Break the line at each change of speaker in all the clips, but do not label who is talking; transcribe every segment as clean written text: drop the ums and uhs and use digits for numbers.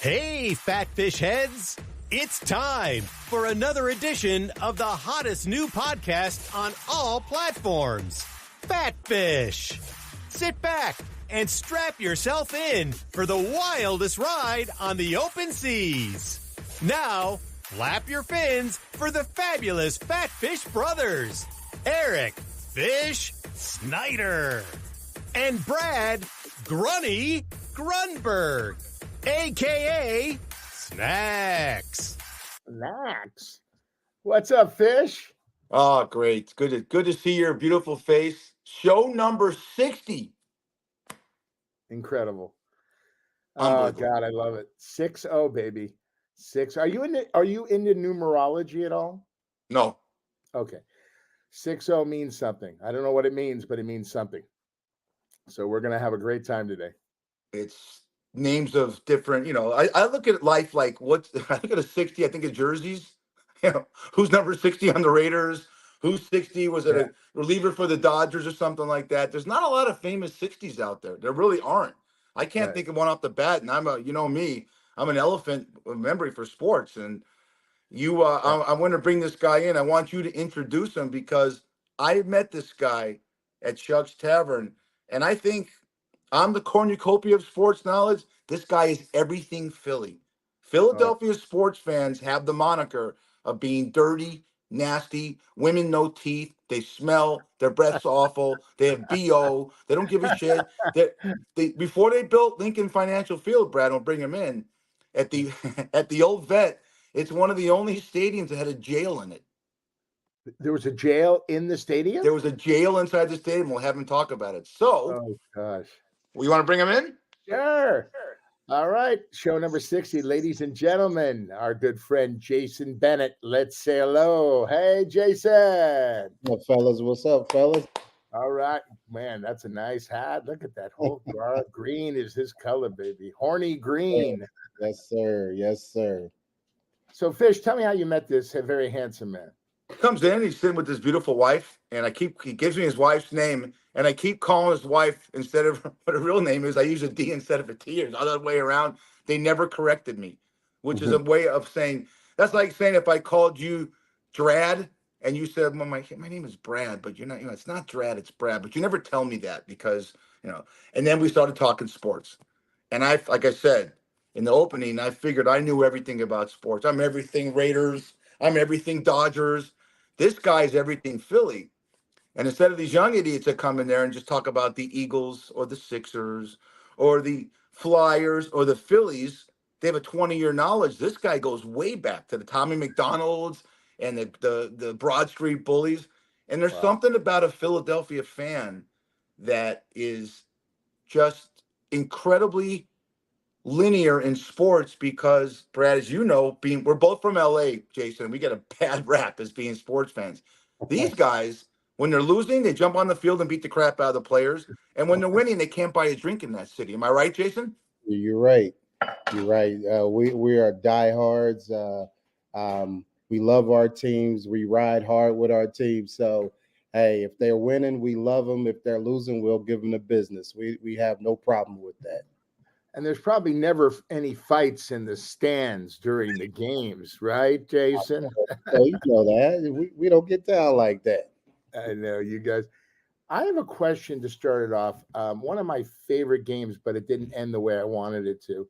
Hey, Fatfish heads! It's time for another edition of the hottest new podcast on all platforms, Fatfish. Sit back and strap yourself in for the wildest ride on the open seas. Now, flap your fins for the fabulous Fatfish brothers, Eric Fish Snyder and Brad Grunny Grunberg, a.k.a. Snacks.
Snacks. What's up, Fish?
Oh, great. Good to see your beautiful face. Show number 60.
Incredible. Oh God, I love it. 6-0, baby. 6. Are you into numerology at all?
No.
Okay. 6-0 means something. I don't know what it means, but it means something. So we're gonna have a great time today.
It's names of different, I look at life like I look at a 60, I think of jerseys. Who's number 60 on the Raiders? Who's 60? Was it a reliever for the Dodgers or something like that? There's not a lot of famous 60s out there. There really aren't. I can't think of one off the bat. And I'm an elephant with memory for sports. And I want to bring this guy in. I want you to introduce him because I met this guy at Chuck's Tavern. And I think I'm the cornucopia of sports knowledge. This guy is everything Philly. Philadelphia sports fans have the moniker of being dirty, nasty, women no teeth, they smell, their breath's awful, they have BO, they don't give a shit. Before they built Lincoln Financial Field, Brad, will bring him in, at the old vet, it's one of the only stadiums that had a jail in it.
There was a jail in the stadium?
There was a jail inside the stadium. We'll have him talk about it. So,
oh gosh.
You want to bring him in?
Sure. All right. Show number 60, ladies and gentlemen, our good friend Jason Bennett. Let's say hello. Hey, Jason.
What fellas? What's up, fellas?
All right. Man, that's a nice hat. Look at that whole green is his color, baby. Horny green.
Yes, sir. Yes, sir.
So, Fish, tell me how you met this very handsome man.
Comes in, he's sitting with his beautiful wife, and he gives me his wife's name, and I keep calling his wife instead of what her real name is. I use a D instead of a T, or the other way around. They never corrected me, which is a way of saying, that's like saying if I called you Drad and you said, well, my name is Brad, but you're not, it's not Drad, it's Brad, but you never tell me that because, and then we started talking sports. And like I said, in the opening, I figured I knew everything about sports. I'm everything Raiders. I'm everything Dodgers. This guy's everything Philly. And instead of these young idiots that come in there and just talk about the Eagles or the Sixers or the Flyers or the Phillies, they have a 20-year knowledge. This guy goes way back to the Tommy McDonald's and the Broad Street Bullies. And there's something about a Philadelphia fan that is just incredibly linear in sports because, Brad, as you know, we're both from LA, Jason, we get a bad rap as being sports fans. These guys, when they're losing, they jump on the field and beat the crap out of the players. And when they're winning, they can't buy a drink in that city. Am I right, Jason?
You're right. You're right. We are diehards. We love our teams. We ride hard with our teams. So, hey, if they're winning, we love them. If they're losing, we'll give them the business. We have no problem with that.
And there's probably never any fights in the stands during the games, right, Jason?
Oh, you know that. We don't get down like that.
I know, you guys. I have a question to start it off. One of my favorite games, but it didn't end the way I wanted it to.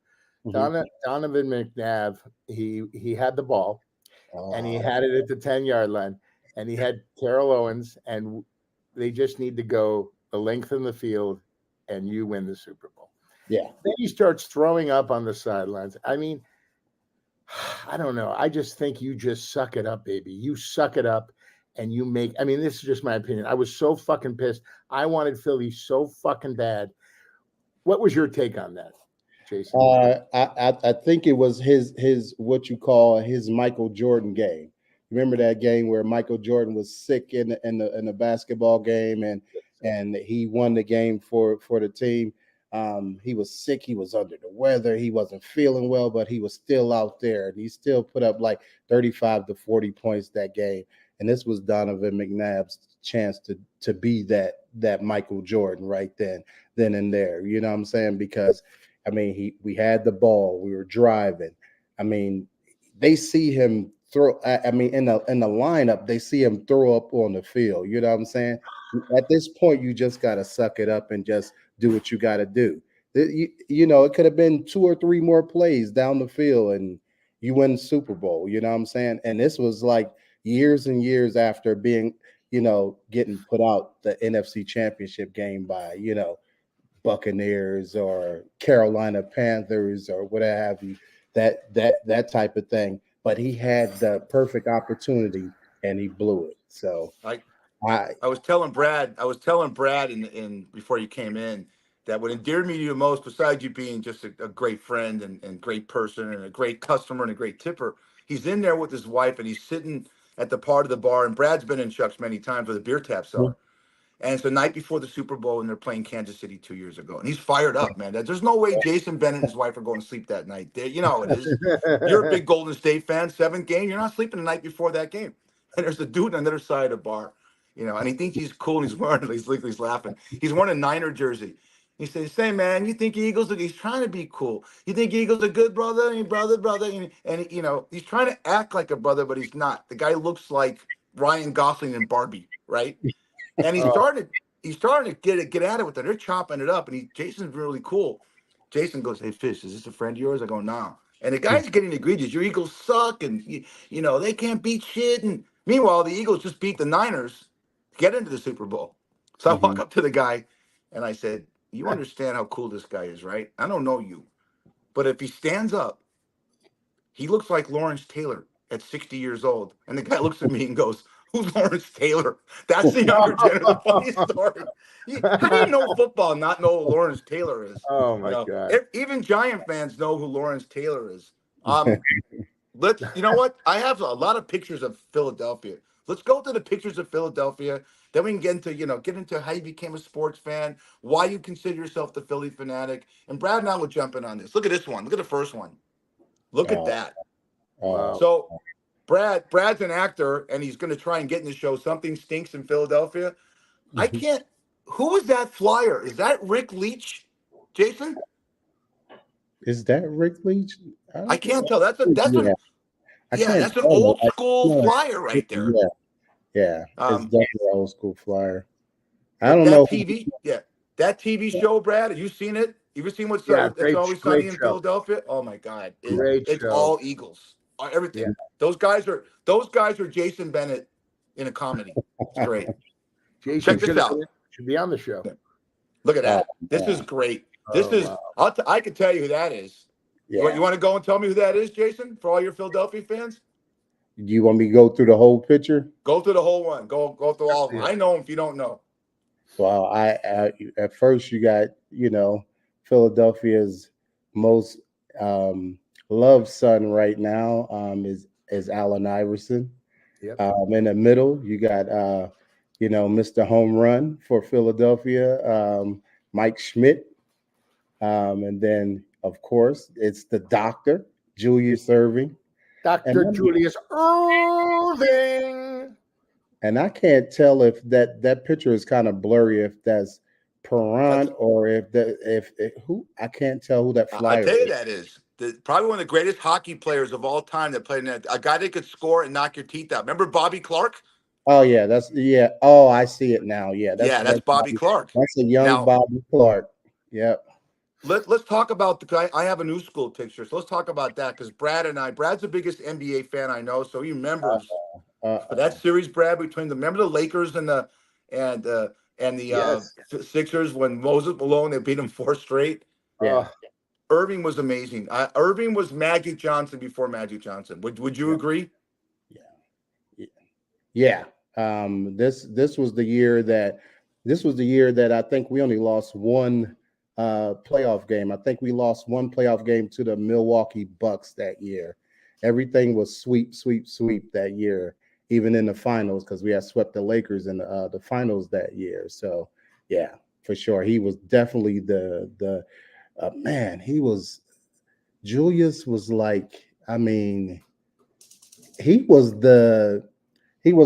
Donovan McNabb, he had the ball, and he had it at the 10-yard line, and he had Terrell Owens, and they just need to go the length of the field, and you win the Super Bowl.
Yeah.
Then he starts throwing up on the sidelines. I mean, I don't know. I just think you just suck it up, baby. You suck it up and you this is just my opinion. I was so fucking pissed. I wanted Philly so fucking bad. What was your take on that, Jason?
I think it was his what you call his Michael Jordan game. Remember that game where Michael Jordan was sick in the basketball game and he won the game for the team. He was sick. He was under the weather. He wasn't feeling well, but he was still out there, and he still put up like 35 to 40 points that game. And this was Donovan McNabb's chance to be that Michael Jordan right then and there. You know what I'm saying? Because I mean, we had the ball, we were driving. I mean, they see him throw. I mean, in the lineup, they see him throw up on the field. You know what I'm saying? At this point, you just got to suck it up and just do what you got to do. You know, it could have been 2 or 3 more plays down the field, and you win the Super Bowl. You know what I'm saying? And this was like years and years after being, getting put out the NFC Championship game by, Buccaneers or Carolina Panthers or what have you, that type of thing. But he had the perfect opportunity and he blew it. So
I was telling Brad in before you came in that what endeared me to you most, besides you being just a great friend and great person and a great customer and a great tipper, he's in there with his wife and he's sitting at the part of the bar, and Brad's been in Chuck's many times with a beer tap cellar. And it's the night before the Super Bowl, and they're playing Kansas City 2 years ago. And he's fired up, man. There's no way Jason Bennett and his wife are going to sleep that night. You know how it is. You're a big Golden State fan, 7th game. You're not sleeping the night before that game. And there's a dude on the other side of the bar, and he thinks he's cool, and he's laughing. He's wearing a Niner jersey. He says, "Say, man, you think Eagles are," he's trying to be cool. "You think Eagles are good, brother?" And brother. And he's trying to act like a brother, but he's not. The guy looks like Ryan Gosling and Barbie, right? And he's starting to get at it with them. They're chopping it up, and Jason's really cool. Jason goes, "Hey, Fish, is this a friend of yours?" I go, "No." And the guy's getting egregious. Your Eagles suck, and they can't beat shit. And meanwhile, the Eagles just beat the Niners, get into the Super Bowl. So I walk up to the guy, and I said, "You understand how cool this guy is, right? I don't know you, but if he stands up, he looks like Lawrence Taylor at 60 years old." And the guy looks at me and goes, "Who's Lawrence Taylor?" That's the younger generation. The funny story. How do you know football and not know who Lawrence Taylor is?
Oh my God.
Even Giant fans know who Lawrence Taylor is. You know what? I have a lot of pictures of Philadelphia. Let's go to the pictures of Philadelphia. Then we can get into how you became a sports fan, why you consider yourself the Philly fanatic. And Brad and I will jump in on this. Look at this one. Look at the first one. Look at that.
Wow.
So Brad's an actor, and he's going to try and get in the show Something Stinks in Philadelphia. I can't. Who is that flyer? Is that Rick Leach, Jason?
Is that Rick Leach?
I can't tell. That's an old school flyer right there.
Yeah. It's definitely an old school flyer. I don't know.
That TV show, Brad. Have you seen it? You ever seen what's It's Always Sunny in Philadelphia? Oh my God, it's all Eagles. Everything. Yeah. Those guys are Jason Bennett in a comedy. It's great.
Jason,
check this out.
Should be on the show.
Look at that. This is great. I can tell you who that is. Yeah. You want to go and tell me who that is, Jason, for all your Philadelphia fans?
Do you want me to go through the whole picture?
Go through the whole one. Go through all of them. I know him if you don't know.
Well, I at first you got, Philadelphia's most loved son right now is Allen Iverson.
Yep.
In the middle, you got Mr. Home Run for Philadelphia, Mike Schmidt. And then, of course, it's the doctor, Julius Erving.
Dr. Julius Erving.
And I can't tell if that picture is kind of blurry, if that's Perrant or if who, I can't tell who that flyer is.
I tell you that is. Probably one of the greatest hockey players of all time that played in that. A guy that could score and knock your teeth out. Remember Bobby Clark?
Oh, yeah. Oh, I see it now. Yeah.
That's Bobby Clark.
That's a young Bobby Clark. Yep.
Let's talk about I have a new school picture, so let's talk about that because Brad's the biggest NBA fan I know, so he remembers that series, Brad, remember the Lakers and the Sixers when Moses Malone, they beat them 4 straight.
Yeah.
Irving was amazing. Irving was Magic Johnson before Magic Johnson. Would you agree?
Yeah. This was the year that I think we only lost one playoff game. I think we lost one playoff game to the Milwaukee Bucks that year. Everything was sweep that year, even in the finals, because we had swept the Lakers in the finals that year. So yeah, for sure, he was definitely the man. Julius was like, I mean, he was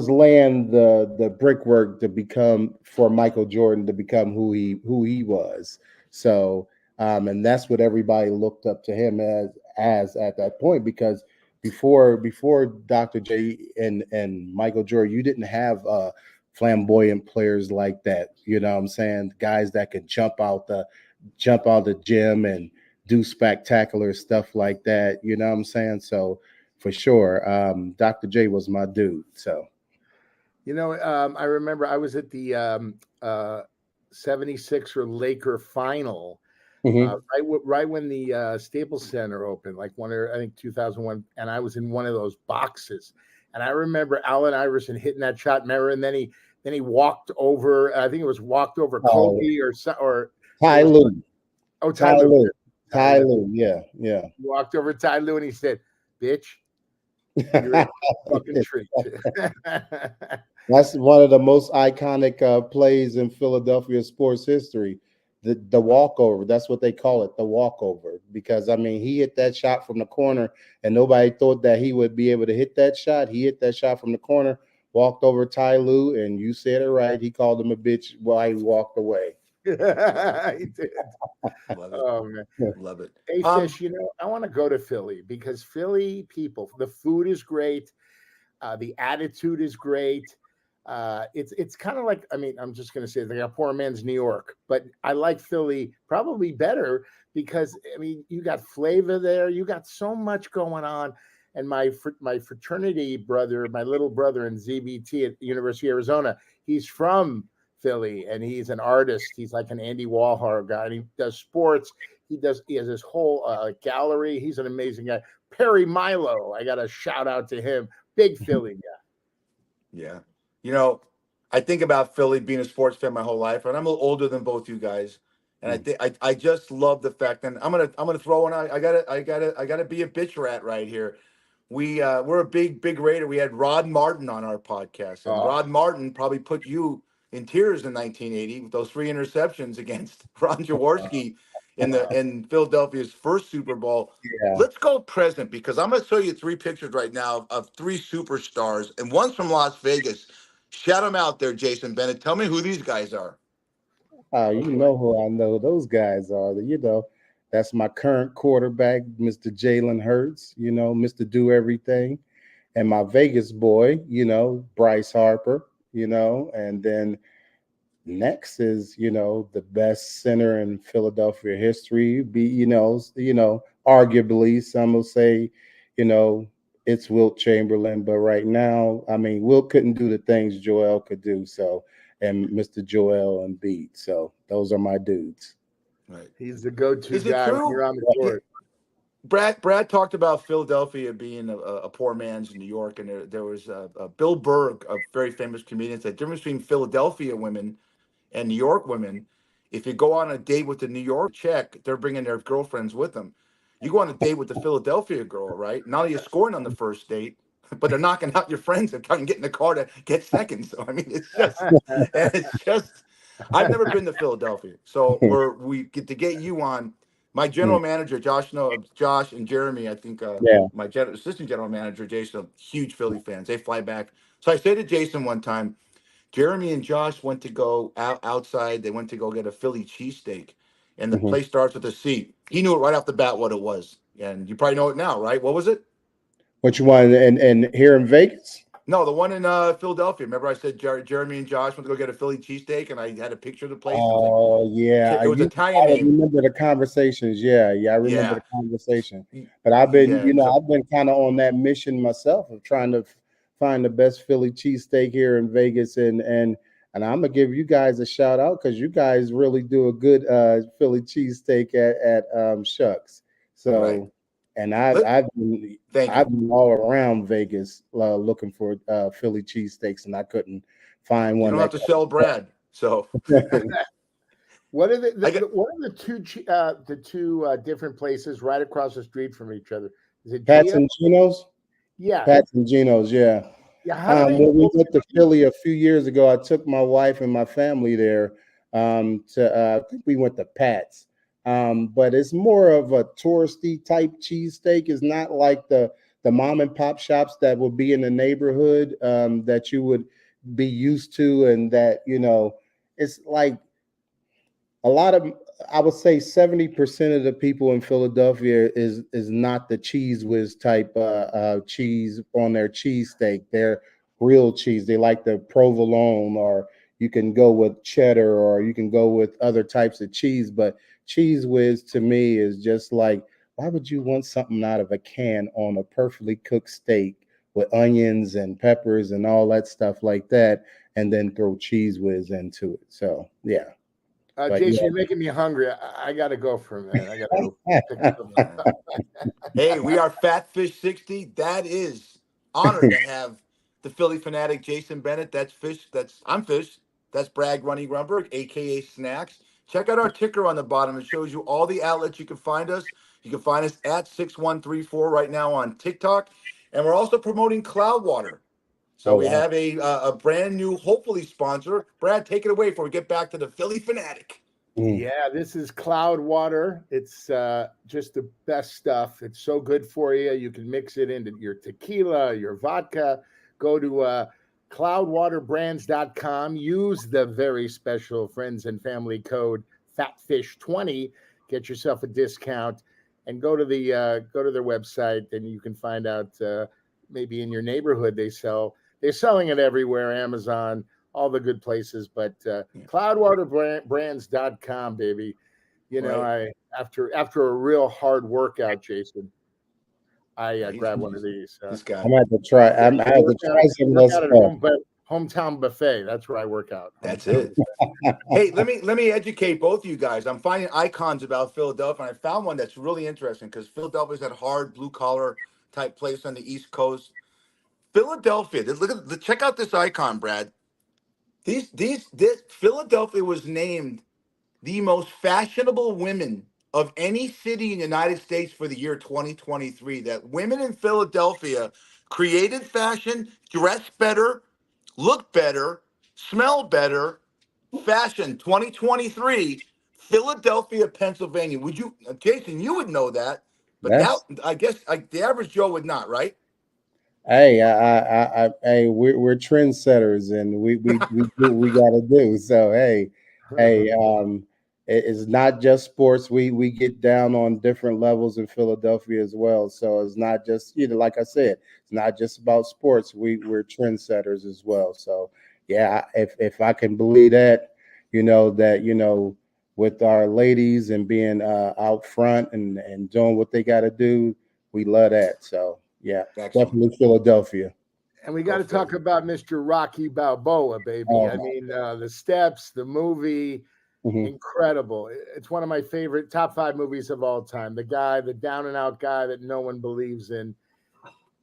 laying the brickwork to become, for Michael Jordan to become who he was. So And that's what everybody looked up to him as at that point, because before Dr. J and Michael Jordan, you didn't have flamboyant players like that. You know what I'm saying? Guys that could jump out the gym and do spectacular stuff like that. You know what I'm saying? So for sure, Dr. J was my dude. So
I remember I was at the 76er Laker final. Right when the Staples Center opened, like I think 2001, and I was in one of those boxes, and I remember Allen Iverson hitting that shot. Remember, and then he walked over. I think it was walked over Kobe or
Ty Lue.
Oh, Ty Lue.
Ty Lue, yeah.
He walked over Ty Lue and he said, "Bitch, you're a fucking treat."
That's one of the most iconic plays in Philadelphia sports history. The walkover, that's what they call it, the walkover. Because, I mean, he hit that shot from the corner, and nobody thought that he would be able to hit that shot. He hit that shot from the corner, walked over Ty Lue, and you said it right. He called him a bitch while he walked away.
He did.
Love it.
Oh, man.
Love it.
Hey, Fish, I want to go to Philly because Philly people, the food is great. The attitude is great. It's kind of like, I mean, I'm just going to say they got poor man's New York, but I like Philly probably better because, I mean, you got flavor there. You got so much going on. And my fraternity brother, my little brother in ZBT at the University of Arizona, he's from Philly and he's an artist. He's like an Andy Warhol guy. And he does sports. He has this whole gallery. He's an amazing guy. Perry Milo, I got to shout out to him. Big Philly guy.
Yeah. I think about Philly being a sports fan my whole life, and I'm a little older than both you guys. And I think I just love the fact, and I'm gonna throw in. I gotta be a bitch rat right here. We're a big Raider. We had Rod Martin on our podcast, and Rod Martin probably put you in tears in 1980 with those 3 interceptions against Ron Jaworski in Philadelphia's first Super Bowl.
Yeah.
Let's go present, because I'm gonna show you 3 pictures right now of 3 superstars, and one's from Las Vegas. Shout them out there, Jason Bennett. Tell me who these guys are.
You know who I know those guys are. That's my current quarterback, Mr. Jalen Hurts, Mr. Do Everything. And my Vegas boy, Bryce Harper, and then next is, the best center in Philadelphia history. Arguably, some will say, it's Wilt Chamberlain, but right now, I mean, Wilt couldn't do the things Joel could do. So, and Mr. Joel Embiid. So those are my dudes.
Right. He's the go-to guy when you're on the court.
Brad talked about Philadelphia being a poor man's New York, and there was Bill Burr, a very famous comedian, said the difference between Philadelphia women and New York women. If you go on a date with the New York chick, they're bringing their girlfriends with them. You go on a date with the Philadelphia girl, right? Not only are you scoring on the first date, but they're knocking out your friends and trying to get in the car to get second. So I mean, it's just. I've never been to Philadelphia, so we get to get you on. My general manager, Josh and Jeremy, I think my assistant general manager, Jason, are huge Philly fans. They fly back. So I said to Jason one time, Jeremy and Josh went to go outside. They went to go get a Philly cheesesteak, and the place starts with a C. He knew it right off the bat what it was, and you probably know it now, right? What was it?
Which one? And here in Vegas?
No, the one in Philadelphia. Remember I said Jeremy and Josh went to go get a Philly cheesesteak, and I had a picture of the place.
Oh, yeah.
It was Italian
I
name.
remember the conversations. Yeah, I remember the conversation. But I've been, I've been kind of on that mission myself of trying to find the best Philly cheesesteak here in Vegas. And I'm going to give you guys a shout out because you guys really do a good Philly cheesesteak at Shucks. So. Right. And I've been all around Vegas looking for Philly cheesesteaks, and I couldn't find one.
You don't have to sell Brad. So,
what are the two different places right across the street from each other? Is it
Pat's and Gino's?
Yeah,
Pat's and Gino's. Yeah. When we went to Philly a few years ago, I took my wife and my family there. I think we went to Pat's. But it's more of a touristy type cheesesteak. It's not like the mom and pop shops that would be in the neighborhood that you would be used to, and that it's like a lot I would say 70% of the people in Philadelphia is not the cheese whiz type cheese on their cheesesteak. They're real cheese. They like the provolone, or you can go with cheddar, or you can go with other types of cheese. But cheese whiz to me is just like, why would you want something out of a can on a perfectly cooked steak with onions and peppers and all that stuff like that, and then throw cheese whiz into it? So yeah. But
Jason, you're making me hungry. I got to go for a minute. I got to go pick
yeah.
something up.
Hey, we are Fat Fish 60. That is honored to have the Philly fanatic Jason Bennett. That's Fish. I'm Fish. That's Bragg Runny Grunberg, aka Snacks. Check out our ticker on the bottom. It shows you all the outlets you can find us. You can find us at 6134 right now on TikTok. And we're also promoting Cloudwater. So
Oh
we
wow.
have a brand new, hopefully sponsor. Brad, take it away before we get back to the Philly fanatic.
Mm.
Yeah, this is Cloud Water. It's just the best stuff. It's so good for you. You can mix it into your tequila, your vodka. Go to cloudwaterbrands.com. Use the very special friends and family code FATFISH20. Get yourself a discount, and go to their website, and you can find out maybe in your neighborhood they're selling it everywhere, Amazon, all the good places, but cloudwaterbrands.com, baby. You know,
Right.
after a real hard workout, Jason, I grab one of these.
This guy.
I'm gonna have to try. I have to try some of
Work
this
out at
stuff.
hometown buffet. That's where I work out.
That's
Hometown
it.
buffet.
Hey, let me educate both of you guys. I'm finding icons about Philadelphia, and I found one that's really interesting because Philadelphia's that hard blue collar type place on the East Coast. Philadelphia. Check out this icon, Brad. This Philadelphia was named the most fashionable women of any city in the United States for the year 2023. That women in Philadelphia created fashion, dressed better, look better, smell better. Fashion 2023, Philadelphia, Pennsylvania. Would you, Jason? You would know that, but that
That's
I guess the average Joe would not, right?
hey, hey, we're trendsetters, and we do what we got to do. So hey, it's not just sports. We get down on different levels in Philadelphia as well. So it's not just, like I said, it's not just about sports. We're trendsetters as well. So yeah, if I can believe that, with our ladies and being out front and doing what they got to do, we love that. So yeah.
Excellent.
Definitely Philadelphia.
And we got
Go
to talk
Philly.
about Mr. Rocky Balboa, baby.
Oh
I
my.
mean, the steps, the movie,
Mhm.
incredible. It's one of my favorite top 5 movies of all time. The guy, the down and out guy that no one believes in,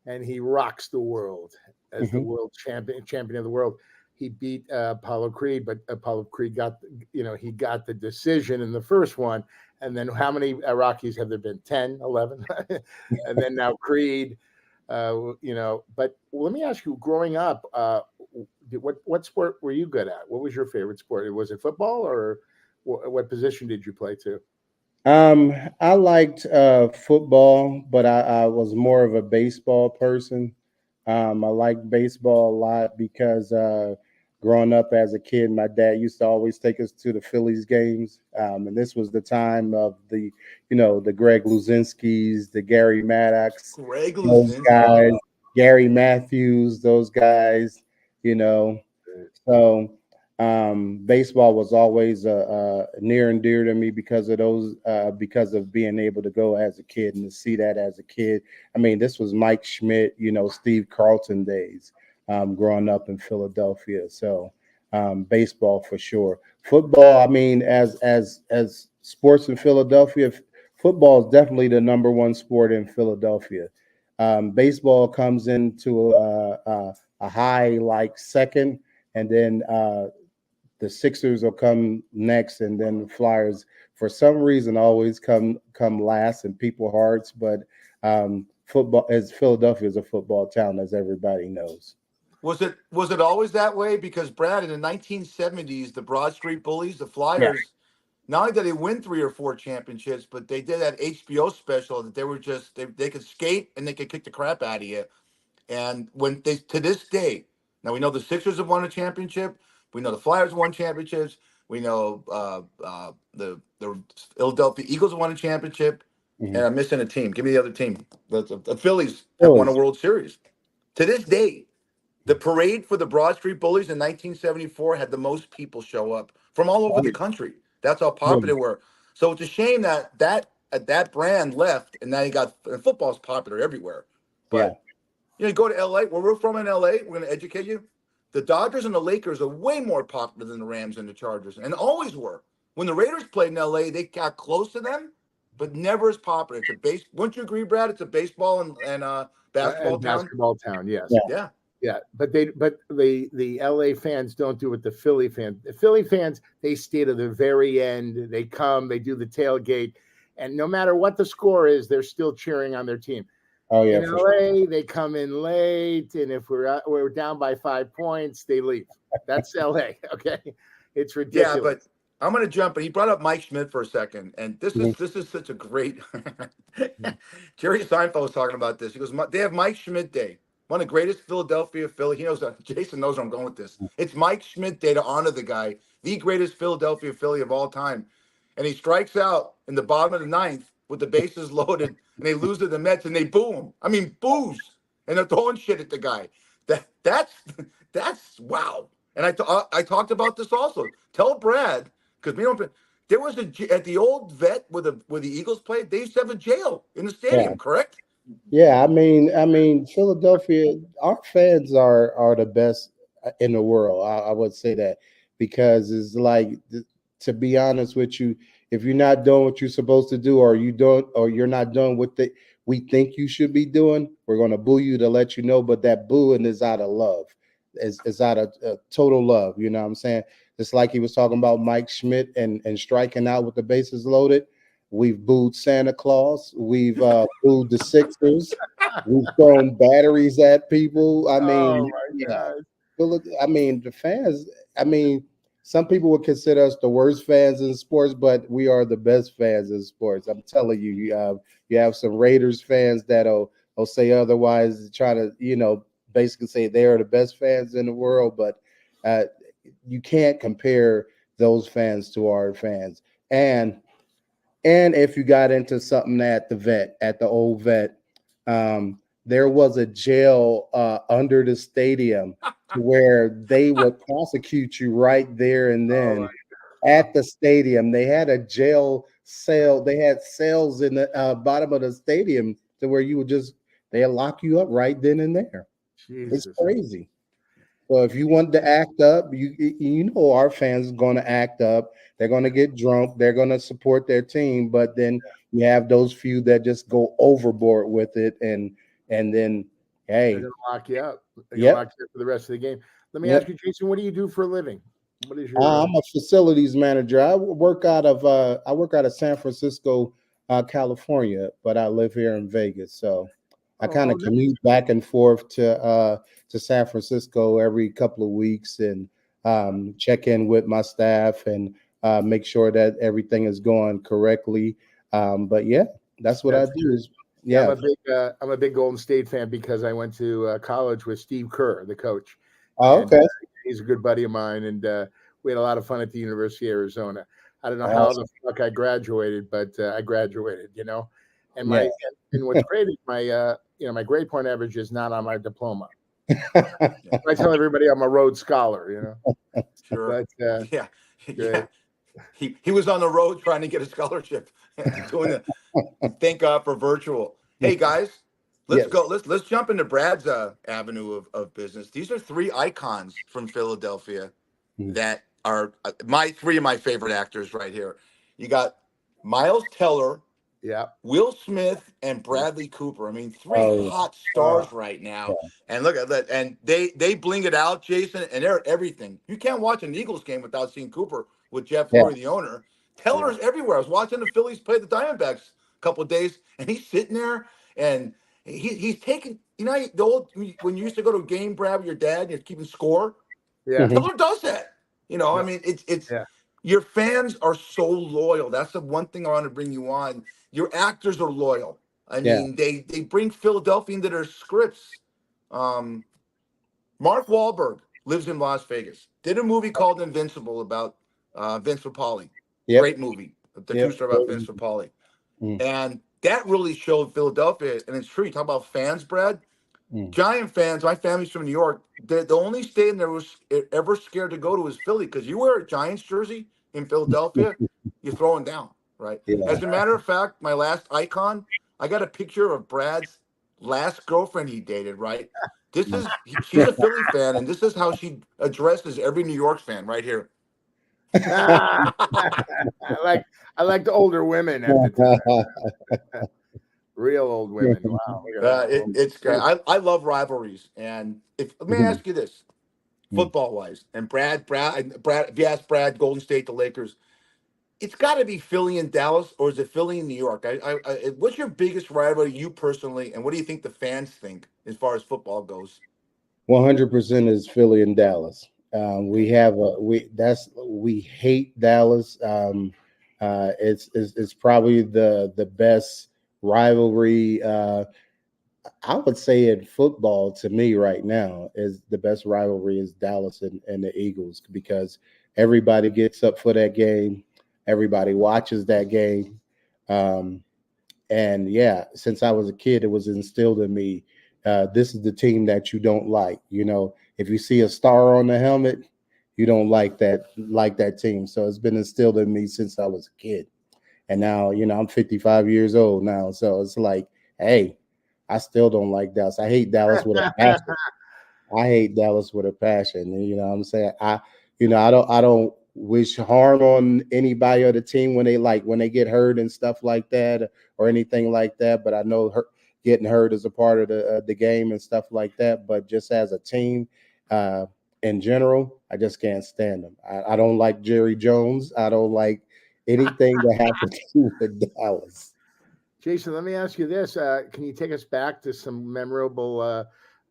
and he rocks the world as the
Mhm.
world champion of the world. He beat Apollo Creed, but Apollo Creed he got the decision in the first one. And then how many Rockies have there been? 10, 11? And then now Creed. But let me ask you, growing up, what sport were you good at? What was your favorite sport? Was it football, or what position did you play to?
I liked football, but I was more of a baseball person. I liked baseball a lot because growing up as a kid, my dad used to always take us to the Phillies games, and this was the time of the Greg Luzinskis, the Gary Maddox,
Greg
those
Luzinski.
guys, Gary Matthews, those guys, you know. So baseball was always near and dear to me because of those, because of being able to go as a kid and to see that as a kid. I mean, this was Mike Schmidt, Steve Carlton days, growing up in Philadelphia. So baseball for sure. Football, I mean, as sports in Philadelphia, football is definitely the number one sport in Philadelphia. Baseball comes into a high like second, and then the Sixers will come next, and then the Flyers, for some reason, always come last in people's hearts. But football, as Philadelphia is a football town, as everybody knows.
Was it always that way? Because Brad, in the 1970s, the Broad Street Bullies, the
Yeah.
Flyers, not only did they win 3 or 4 championships, but they did that HBO special that they were just they could skate and they could kick the crap out of you. And when they to this day, now we know the Sixers have won a championship, we know the Flyers won championships, We know the Philadelphia Eagles won a championship, and I'm missing a team. Give me the other team. The Phillies have won a World Series. To this day, the parade for the Broad Street Bullies in 1974 had the most people show up from all over the country. That's how popular they were. So it's a shame that brand left, and now and football's popular everywhere. But you go to LA, where we're from in LA, we're going to educate you. The Dodgers and the Lakers are way more popular than the Rams and the Chargers, and always were. When the Raiders played in LA, they got close to them, but never as popular. It's wouldn't you agree, Brad? It's a baseball and basketball
and
town.
Basketball town, yes.
Yeah.
But the LA fans don't do what the Philly fans. The Philly fans, they stay to the very end. They come, they do the tailgate, and no matter what the score is, they're still cheering on their team. In LA, they come in late, and if we're down by 5 points, they leave. That's LA. Okay, it's ridiculous.
Yeah, but I'm going to jump. He brought up Mike Schmidt for a second, and this is such a great. Jerry Seinfeld was talking about this. He goes, they have Mike Schmidt Day, one of the greatest Philadelphia Philly. He knows that. Jason knows where I'm going with this. It's Mike Schmidt Day to honor the guy, the greatest Philadelphia Philly of all time, and he strikes out in the bottom of the ninth with the bases loaded, and they lose to the Mets, and they boo him. I mean, boos, and they're throwing shit at the guy. That's wow. And I talked about this also. Tell Brad, because we don't. There was at the old vet where the Eagles played. They used to have a jail in the stadium, correct?
Yeah, I mean, Philadelphia. Our fans are the best in the world. I would say that because it's like, to be honest with you, if you're not doing what you're supposed to do, or you're not doing what we think you should be doing, we're going to boo you to let you know. But that booing is out of love. It's out of total love. You know what I'm saying? It's like he was talking about Mike Schmidt and striking out with the bases loaded. We've booed Santa Claus. We've booed the Sixers. We've thrown batteries at people. I mean, I mean, the fans. I mean, some people would consider us the worst fans in sports, but we are the best fans in sports. I'm telling you, you have some Raiders fans that'll say otherwise, try to basically say they are the best fans in the world, but you can't compare those fans to our fans. And if you got into something at the old vet, there was a jail under the stadium to where they would prosecute you right there and then at the stadium. They had a jail cell. They had cells in the bottom of the stadium to where they'll lock you up right then and there. Jesus. It's crazy. So if you want to act up, you know our fans are going to act up. They're going to get drunk. They're going to support their team. But then you have those few that just go overboard with it, and then hey,
they're going to lock you up. They're going to lock you up for the rest of the game. Let me ask you, Jason, what do you do for a living? What is your?
I'm a facilities manager. I work out of San Francisco, California, but I live here in Vegas. So I kind of commute back and forth to San Francisco every couple of weeks and check in with my staff and make sure that everything is going correctly. But yeah, that's what I do.
I'm a big Golden State fan because I went to college with Steve Kerr, the coach.
Oh, okay.
He's a good buddy of mine, and we had a lot of fun at the University of Arizona. I don't know how the fuck I graduated, but I graduated, And and what's great is my grade point average is not on my diploma. I tell everybody I'm a Rhodes Scholar,
Sure. But he was on the road trying to get a scholarship, doing thank God for virtual. Hey guys, let's go. Let's jump into Brad's avenue of business. These are three icons from Philadelphia that are three of my favorite actors right here. You got Miles Teller, Will Smith, and Bradley Cooper. I mean, three hot stars right now. And look at that. And they bling it out, Jason, and they're everything. You can't watch an Eagles game without seeing Cooper with Jeff Lurie, the owner. Teller's everywhere. I was watching the Phillies play the Diamondbacks a couple of days, and he's sitting there, and he's taking, the old, when you used to go to a game, Brad, with your dad, and you're keeping score. Yeah. Teller does that. I mean, it's your fans are so loyal. That's the one thing I want to bring you on. Your actors are loyal. I mean, they bring Philadelphia into their scripts. Mark Wahlberg lives in Las Vegas. Did a movie called Invincible about Vince Papale.
Yep.
Great movie. The true story about Vince Papale. And that really showed Philadelphia. And it's true. You talk about fans, Brad. Giant fans. My family's from New York. The only stadium that was ever scared to go to was Philly, because you wear a Giants jersey in Philadelphia, you're throwing down, right?
Yeah.
As a matter of fact, my last icon, I got a picture of Brad's last girlfriend he dated, right? She's a Philly fan, and this is how she addresses every New York fan right here.
I like the older women at the time. Real old women. Wow.
It's great. I love rivalries. And let me ask you this, football wise, and Brad, if you ask Brad, Golden State, the Lakers, it's got to be Philly and Dallas, or is it Philly and New York? What's your biggest rivalry, you personally, and what do you think the fans think as far as football goes?
100% is Philly and Dallas. We hate Dallas. It's probably the best rivalry. I would say in football, to me right now, is the best rivalry is Dallas and the Eagles, because everybody gets up for that game. Everybody watches that game. And yeah, since I was a kid, it was instilled in me. This is the team that you don't like. If you see a star on the helmet, you don't like that team. So it's been instilled in me since I was a kid. And now, I'm 55 years old now. So it's like, hey, I still don't like Dallas. I hate Dallas with a passion. I hate Dallas with a passion. And, what I'm saying? I don't wish harm on anybody or the team when they get hurt and stuff like that or anything like that. But I know getting hurt is a part of the game and stuff like that. But just as a team, in general, I just can't stand them. I don't like Jerry Jones. I don't like anything that has to do with Dallas.
Jason, let me ask you this. Can you take us back to some memorable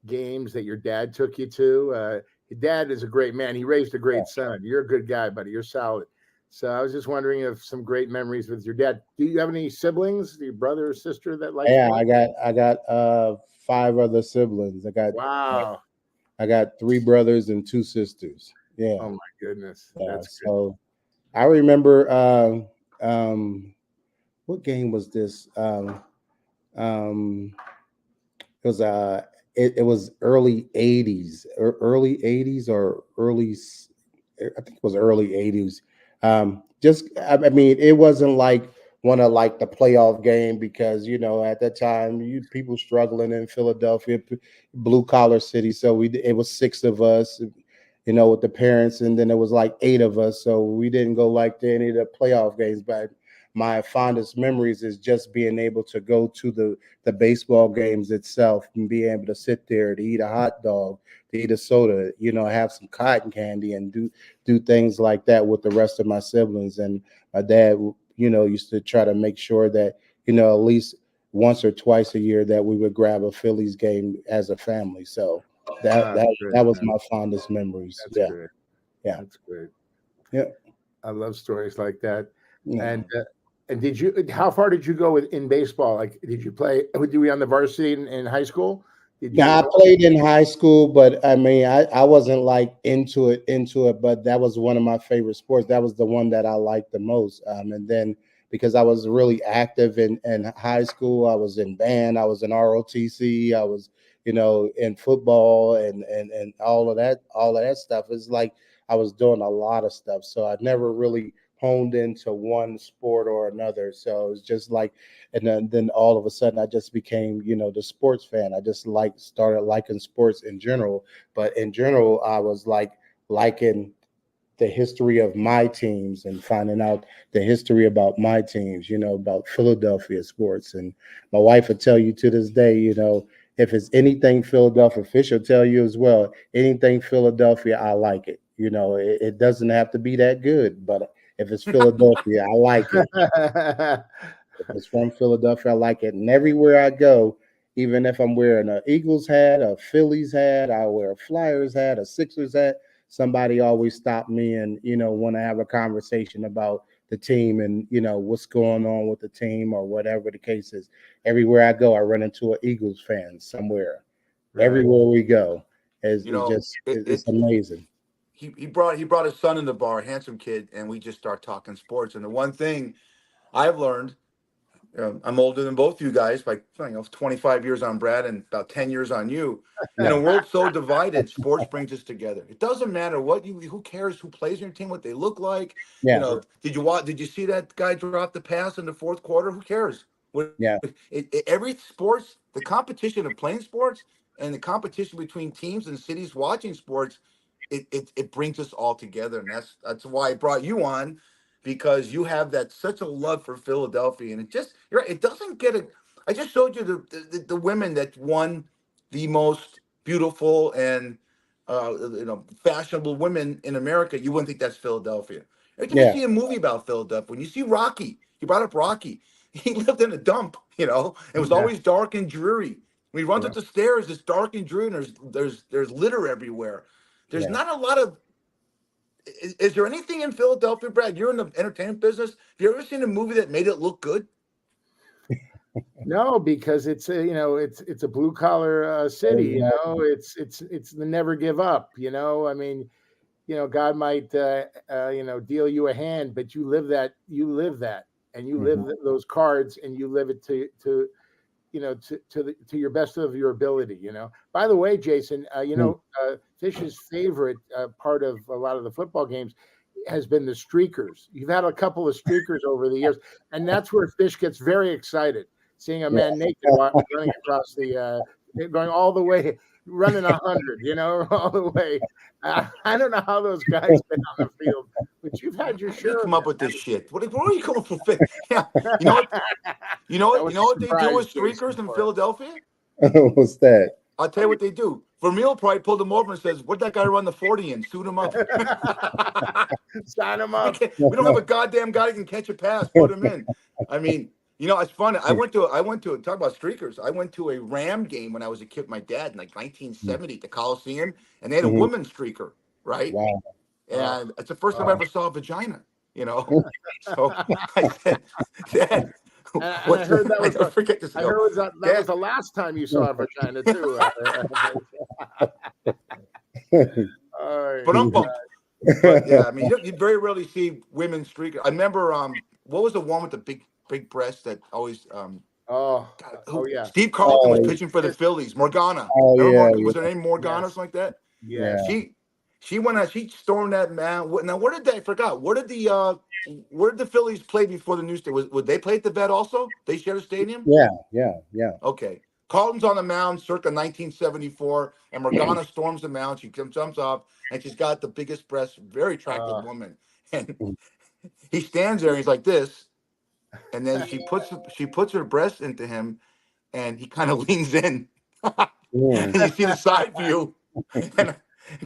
games that your dad took you to? Your dad is a great man. He raised a great son. You're a good guy, buddy. You're solid. So I was just wondering if some great memories with your dad. Do you have any siblings, your brother or sister that like?
Yeah, I got 5 other siblings.
Wow.
I got 3 brothers and 2 sisters. Yeah.
Oh my goodness.
Yeah,
That's good.
so I remember what game was this? It was it was early 80s, or early 80s, or early, I think it was early 80s. I mean, it wasn't like one of like the playoff game, because at that time people struggling in Philadelphia, blue collar city. So it was 6 of us, with the parents, and then it was like 8 of us. So we didn't go like to any of the playoff games. But my fondest memories is just being able to go to the baseball games itself and be able to sit there to eat a hot dog, to eat a soda, have some cotton candy, and do things like that with the rest of my siblings. And my dad, used to try to make sure that, at least once or twice a year that we would grab a Phillies game as a family. So that was my fondest memories.
That's great.
Yeah.
That's great.
Yeah.
I love stories like that.
Yeah.
And how far did you go in baseball? Like, did you play? Were you on the varsity in high school?
I played in high school, but I mean, I wasn't like into it, but that was one of my favorite sports. That was the one that I liked the most. And then because I was really active in high school, I was in band, I was in ROTC, I was, in football and all of that stuff. It's like I was doing a lot of stuff. So I never really honed into one sport or another. So it was just like, and then all of a sudden I just became, the sports fan. I just started liking sports in general. But in general, I was liking the history of my teams and finding out the history about my teams, about Philadelphia sports. And my wife would tell you to this day, if it's anything Philadelphia, Fish will tell you as well, anything Philadelphia, I like it. It doesn't have to be that good, but if it's Philadelphia, I like it. If it's from Philadelphia, I like it. And everywhere I go, even if I'm wearing an Eagles hat, a Phillies hat, I wear a Flyers hat, a Sixers hat, somebody always stop me and, want to have a conversation about the team and, what's going on with the team or whatever the case is. Everywhere I go, I run into an Eagles fan somewhere. Right. Everywhere we go, it's amazing.
he brought his son in the bar, a handsome kid, and we just start talking sports. And the one thing I've learned, I'm older than both you guys by 25 years on Brad and about 10 years on you. In a world so divided, sports brings us together. It doesn't matter who cares who plays in your team, what they look like.
Yeah.
Did you see that guy drop the pass in the fourth quarter? Who cares?
Yeah.
Every sports, the competition of playing sports and the competition between teams and cities watching sports, it brings us all together. And that's why I brought you on, because you have such a love for Philadelphia. And you're right, it doesn't get it. I just showed you the women that won the most beautiful and fashionable women in America. You wouldn't think that's Philadelphia. Every time you see a movie about Philadelphia, when you see Rocky, you brought up Rocky. He lived in a dump, It was always dark and dreary. When he runs up the stairs, it's dark and dreary, and there's litter everywhere. There's not a lot of. Is there anything in Philadelphia, Brad? You're in the entertainment business. Have you ever seen a movie that made it look good?
No, because it's a blue collar city. It's the never give up. I mean, God might deal you a hand, but you live that, and you live those cards, and you live it to your best of your ability. By the way, Jason, Fish's favorite part of a lot of the football games has been the streakers. You've had a couple of streakers over the years, and that's where Fish gets very excited, seeing a man naked running across going all the way, running 100, all the way. I don't know how those guys been on the field, but you've had your share.
Come up with this shit. What are you coming for? Yeah, you know what they do with streakers in Philadelphia?
What's that?
I'll tell you what they do. Vermeil probably pulled him over and says, "What'd that guy run the 40 in? Suit him up.
Sign him up.
We don't have a goddamn guy who can catch a pass. Put him in." I mean, it's funny. I went to talk about streakers. I went to a Ram game when I was a kid with my dad in 1970 at the Coliseum, and they had a woman streaker, right?
Wow.
And it's the first time I ever saw a vagina. So I said, "Dad."
I heard that was that was the last time you saw a vagina too.
But yeah, I mean, you very rarely see women streaker. I remember, what was the one with the big breasts that always? Steve Carlton was pitching for the Phillies. Morgana. Was her name Morgana or something like that?
Yeah.
She went out. She stormed that mound. Now, I forgot. Where did the Phillies play before the new stadium? Would they play at the Vet also? They shared a stadium?
Yeah.
Okay. Carlton's on the mound circa 1974, and Morgana storms the mound. She jumps off, and she's got the biggest breasts, very attractive woman. And he stands there, and he's like this, and then she puts her breast into him, and he kind of leans in. And you see the side view. And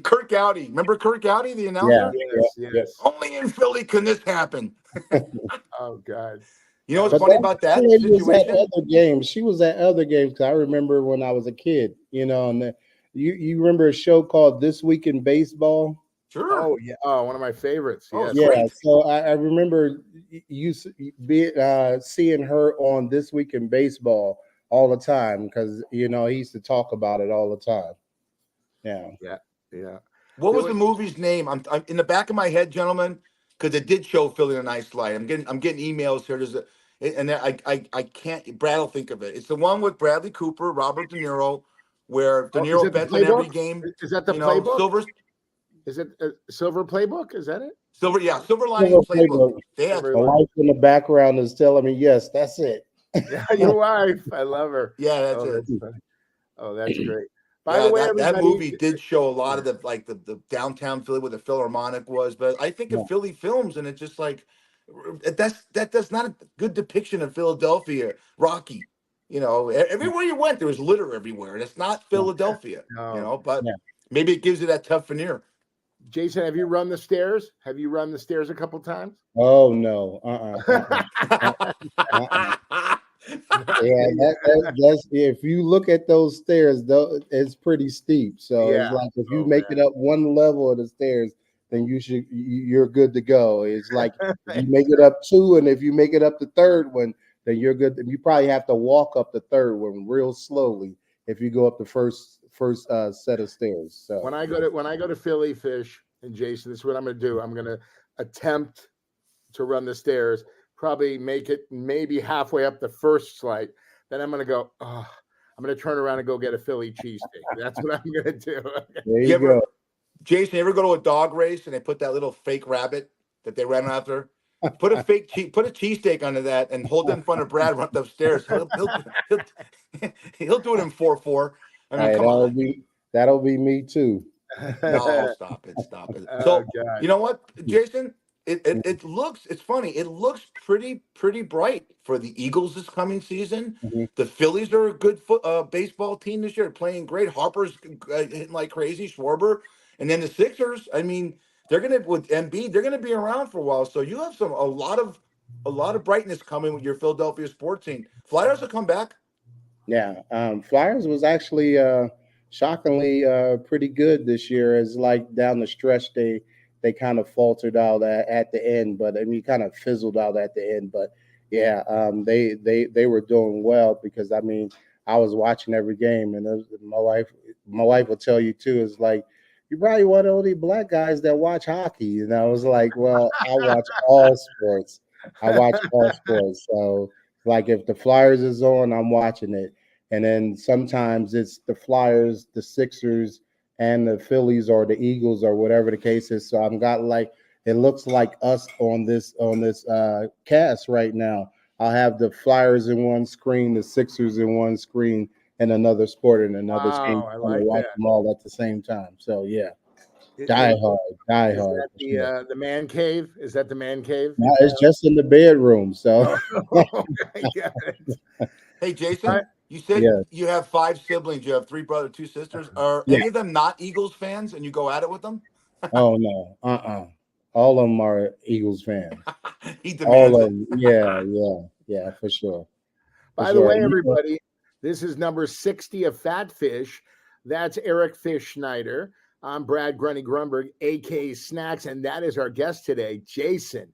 Kirk Gowdy. Remember Kirk Gowdy, the announcer?
Yes.
Only in Philly can this happen.
Oh, God.
You know what's funny about that situation?
She was at other games. Because I remember when I was a kid, and you remember a show called This Week in Baseball?
Sure.
Oh, yeah. Oh, one of my favorites. Yes.
Yeah. So I remember seeing her on This Week in Baseball all the time because, he used to talk about it all the time.
Yeah.
What was the movie's name? I'm in the back of my head, gentlemen, because it did show Philly in a nice light. I'm getting emails here. I can't. Brad will think of it. It's the one with Bradley Cooper, Robert De Niro, where De Niro bets on every game.
Is that the playbook?
Silver.
Is it a Silver Playbook? Is that it?
Silver Lining Playbook. They have
the wife in the background is telling me, yes, that's it.
Yeah, your wife. I love her.
Yeah, that's it.
That's great. By the way,
that movie did show a lot of the downtown Philly where the Philharmonic was, but I think of Philly films and it's just like that's not a good depiction of Philadelphia. Rocky, everywhere you went there was litter everywhere, and it's not Philadelphia. But maybe it gives you that tough veneer.
Jason, have you run the stairs? Have you run the stairs a couple times?
Oh no. Yeah, that's if you look at those stairs, though, it's pretty steep. So it's like if you make it up one level of the stairs, then you're good to go. It's like if you make it up two, and if you make it up the third one, then you're good. You probably have to walk up the third one real slowly if you go up the first set of stairs. So
when I go to Philly, Fish, and Jason, this is what I'm going to do. I'm going to attempt to run the stairs, probably make it maybe halfway up the first flight. Then I'm going to go, oh, I'm going to turn around and go get a Philly cheesesteak. That's what I'm going to do.
There you go.
Jason, you ever go to a dog race and they put that little fake rabbit that they ran after? Put a cheesesteak under that and hold it in front of Brad, run upstairs. He'll do it in 4-4. I mean, come on.
That'll be me too.
No, stop it.
Oh,
So
God.
you know what, Jason? It's funny. It looks pretty bright for the Eagles this coming season.
Mm-hmm.
The Phillies are a good baseball team this year, playing great. Harper's hitting like crazy, Schwarber, and then the Sixers. I mean, they're gonna with Embiid. They're gonna be around for a while. So you have a lot of brightness coming with your Philadelphia sports team. Flyers will come back.
Yeah, Flyers was actually shockingly pretty good this year. As like down the stretch, they kind of faltered out at the end, but I mean, kind of fizzled out at the end. But yeah, they were doing well because I mean, I was watching every game, and my wife will tell you too. Is like, you're probably one of the only black guys that watch hockey, and I was like, well, I watch all sports. So like, if the Flyers is on, I'm watching it. And then sometimes it's the Flyers, the Sixers, and the Phillies or the Eagles or whatever the case is. So I've got like, it looks like us on this cast right now. I'll have the Flyers in one screen, the Sixers in one screen, and another sport in another screen.
I like
watch
that.
them all at the same time. So yeah,
Is
die hard.
that the man cave? Is that the man cave?
No, it's just in the bedroom. So
Hey, Jason. You said you have 5 siblings. You have 3 brothers, 2 sisters. Are any of them not Eagles fans, and you go at it with them?
Oh no, all of them are Eagles fans.
He demands
all of them. Yeah, for sure.
By the way, everybody, this is number 60 of Fat Fish. That's Eric Fish Schneider. I'm Brad Grunny Grunberg, aka Snacks, and that is our guest today, Jason.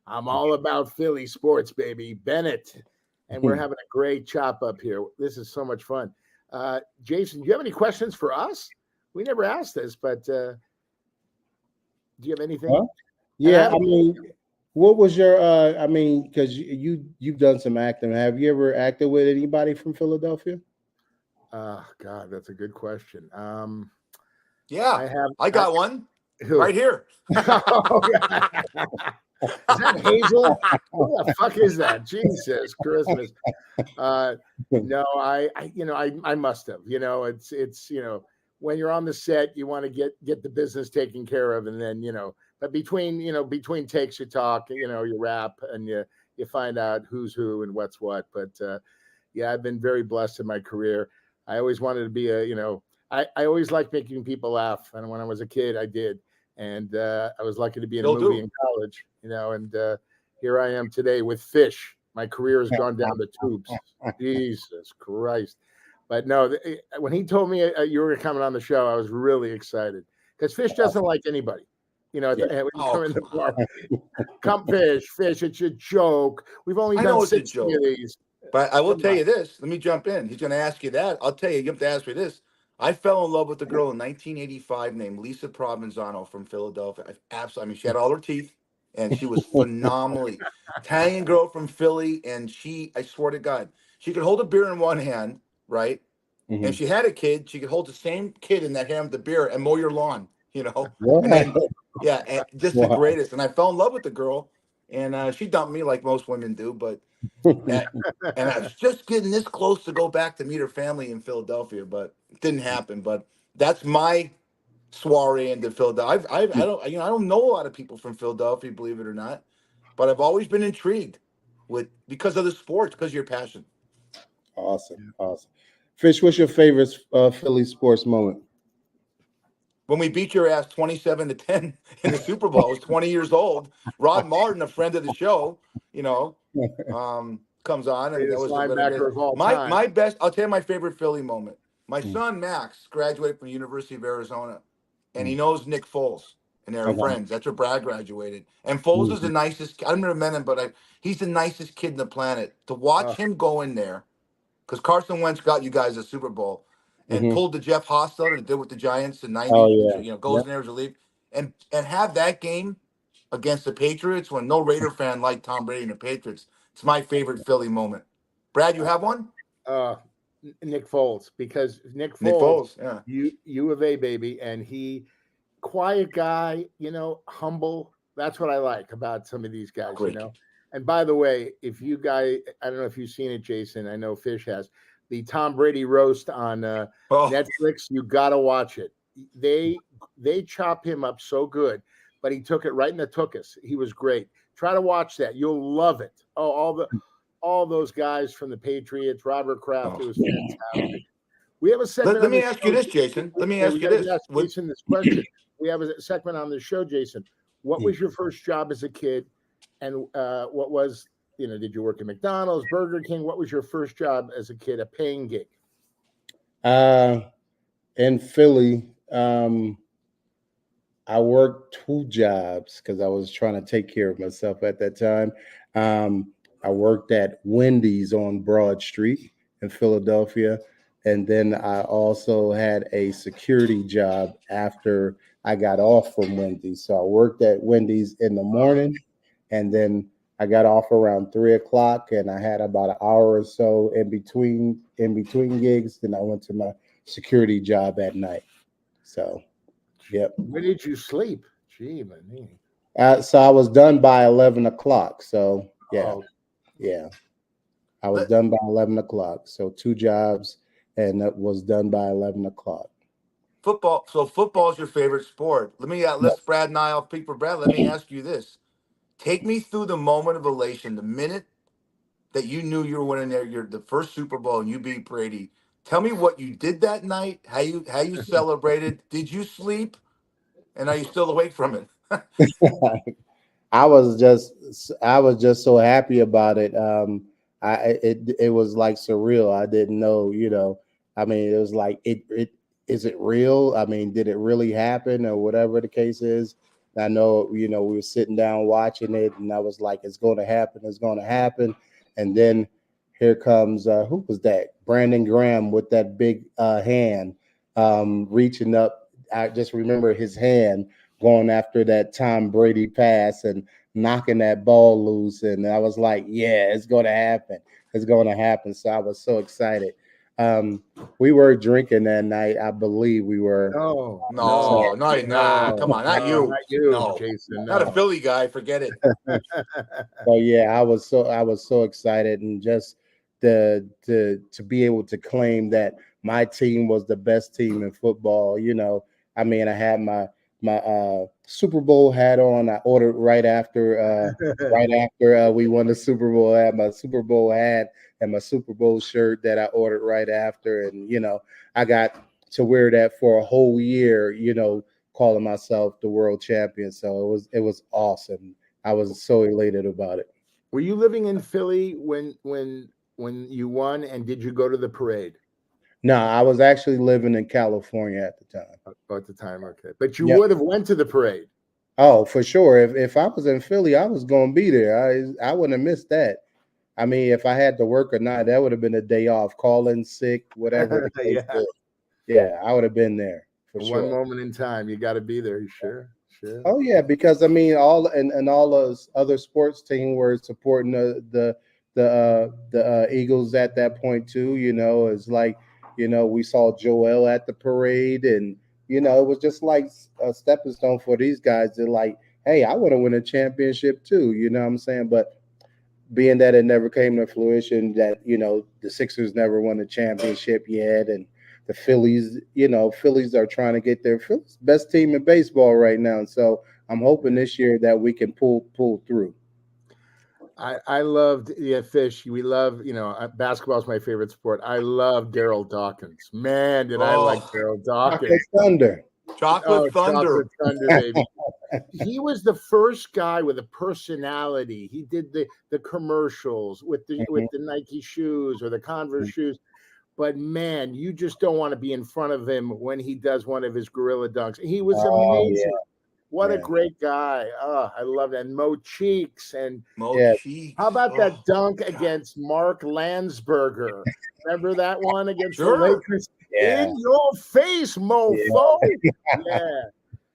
I'm all about Philly sports, baby. Bennett. And we're having a great chop up here. This is so much fun. Jason, do you have any questions for us? We never asked this, but do you have anything?
Huh? Yeah, I mean, what was your? I mean, because you've done some acting. Have you ever acted with anybody from Philadelphia?
God, that's a good question.
Yeah, I got one right here.
Is that Hazel? Who the fuck is that? Jesus Christmas. No, I must have. It's when you're on the set, you want to get the business taken care of, and then but between takes you talk, you rap, and you find out who's who and what's what. But yeah, I've been very blessed in my career. I always wanted to be I always liked making people laugh, and when I was a kid, I did. And I was lucky to be in a movie in college, and here I am today with Fish. My career has gone down the tubes. Jesus Christ. But no, when he told me you were coming on the show, I was really excited because Fish doesn't like anybody. When you come in the bar, come Fish, it's a joke. We've only done 60 of these.
But I will tell you this. Let me jump in. He's going to ask you that. I'll tell you, you have to ask me this. I fell in love with a girl in 1985 named Lisa Provenzano from Philadelphia. I mean, she had all her teeth, and she was phenomenally Italian girl from Philly. And I swear to God, she could hold a beer in one hand, right? Mm-hmm. And if she had a kid, she could hold the same kid in that hand with the beer and mow your lawn, And then, and just the greatest. And I fell in love with the girl, and she dumped me like most women do, but. And I was just getting this close to go back to meet her family in Philadelphia, but it didn't happen. But that's my soiree into Philadelphia. I don't know a lot of people from Philadelphia, believe it or not, but I've always been intrigued because of the sports, because of your passion.
Awesome. Fish, what's your favorite Philly sports moment?
When we beat your ass 27-10 in the Super Bowl. I was 20 years old. Rod Martin, a friend of the show, comes on, and that was my best. I'll tell you my favorite Philly moment. My son Max graduated from the University of Arizona, and he knows Nick Foles, and they're friends. That's where Brad graduated. And Foles is the nicest. I've never met him, but he's the nicest kid in the planet. To watch him go in there, because Carson Wentz got you guys a Super Bowl and pulled the Jeff Hostetler that did with the Giants in '90. Goes in there as a relief. and have that game against the Patriots when no Raider fan liked Tom Brady and the Patriots. It's my favorite Philly moment. Brad, you have one?
Nick Foles, because Nick
Nick
Foles,
Foles, yeah.
U of A baby, and he quiet guy, humble. That's what I like about some of these guys,
Great.
And by the way, if you guys, I don't know if you've seen it, Jason. I know Fish has the Tom Brady roast on Netflix. You got to watch it. They chop him up so good, but he took it right in the tuchus. He was great. Try to watch that. You'll love it. Oh, all those guys from the Patriots, Robert Kraft. It was fantastic. We have a segment.
Let me ask you this, Jason. Let me ask you this.
Ask Jason this question. We have a segment on the show, Jason. What was your first job as a kid? And what was, did you work at McDonald's, Burger King? What was your first job as a kid, a paying gig?
In Philly, I worked 2 jobs because I was trying to take care of myself at that time. I worked at Wendy's on Broad Street in Philadelphia. And then I also had a security job after I got off from Wendy's. So I worked at Wendy's in the morning, and then I got off around 3:00, and I had about an hour or so in between gigs. Then I went to my security job at night. So, yep.
Where did you sleep? Gee, man.
So I was done by 11:00. So yeah, I was done by 11:00. So 2 jobs, and that was done by 11:00.
Football. So football is your favorite sport. Let's Brad and I'll speak for Brad. Let me ask you this. Take me through the moment of elation, the minute that you knew you were winning the first Super Bowl and you beat Brady. Tell me what you did that night, how you celebrated. Did you sleep? And are you still awake from it?
I was just so happy about it. It was like surreal. I didn't know, I mean, it was like, is it real? I mean, did it really happen or whatever the case is? I know, we were sitting down watching it, and I was like, it's going to happen. It's going to happen. And then here comes, who was that? Brandon Graham with that big hand reaching up. I just remember his hand going after that Tom Brady pass and knocking that ball loose. And I was like, yeah, it's going to happen. It's going to happen. So I was so excited. We were drinking that night. I believe we were.
No, come on, not you, no.
Jason.
Not a Philly guy. Forget it.
So yeah, I was so excited, and just to be able to claim that my team was the best team in football. I mean, I had my Super Bowl hat on. I ordered right after we won the Super Bowl. I had my Super Bowl hat and my Super Bowl shirt that I ordered right after. And, I got to wear that for a whole year, calling myself the world champion. So it was awesome. I was so elated about it.
Were you living in Philly when you won, and did you go to the parade?
No, I was actually living in California at the time.
Oh, at the time, okay. But you would have went to the parade.
Oh, for sure. If I was in Philly, I was going to be there. I wouldn't have missed that. I mean, if I had to work or not, that would have been a day off, calling sick, whatever. Yeah, I would have been there for sure.
One moment in time, you got to be there. Sure.
Oh yeah, because I mean, all those other sports teams were supporting the Eagles at that point too. It's like, we saw Joel at the parade, and it was just like a stepping stone for these guys. They're like, hey, I want to win a championship too. You know what I'm saying? But being that it never came to fruition, that the Sixers never won a championship yet, and the Phillies, Phillies are trying to get their best team in baseball right now. And so I'm hoping this year that we can pull through.
I loved Fish. We love, basketball is my favorite sport. I love Daryl Dawkins. Man, did I like Daryl Dawkins.
Chocolate Thunder,
baby. He was the first guy with a personality. He did the commercials with the Nike shoes or the Converse shoes. But man, you just don't want to be in front of him when he does one of his gorilla dunks. He was amazing. Yeah. What a great guy. Oh, I love that. And Mo Cheeks. How about that dunk against Mark Landsberger? Remember that one against the Lakers? Yeah. In your face, mofo.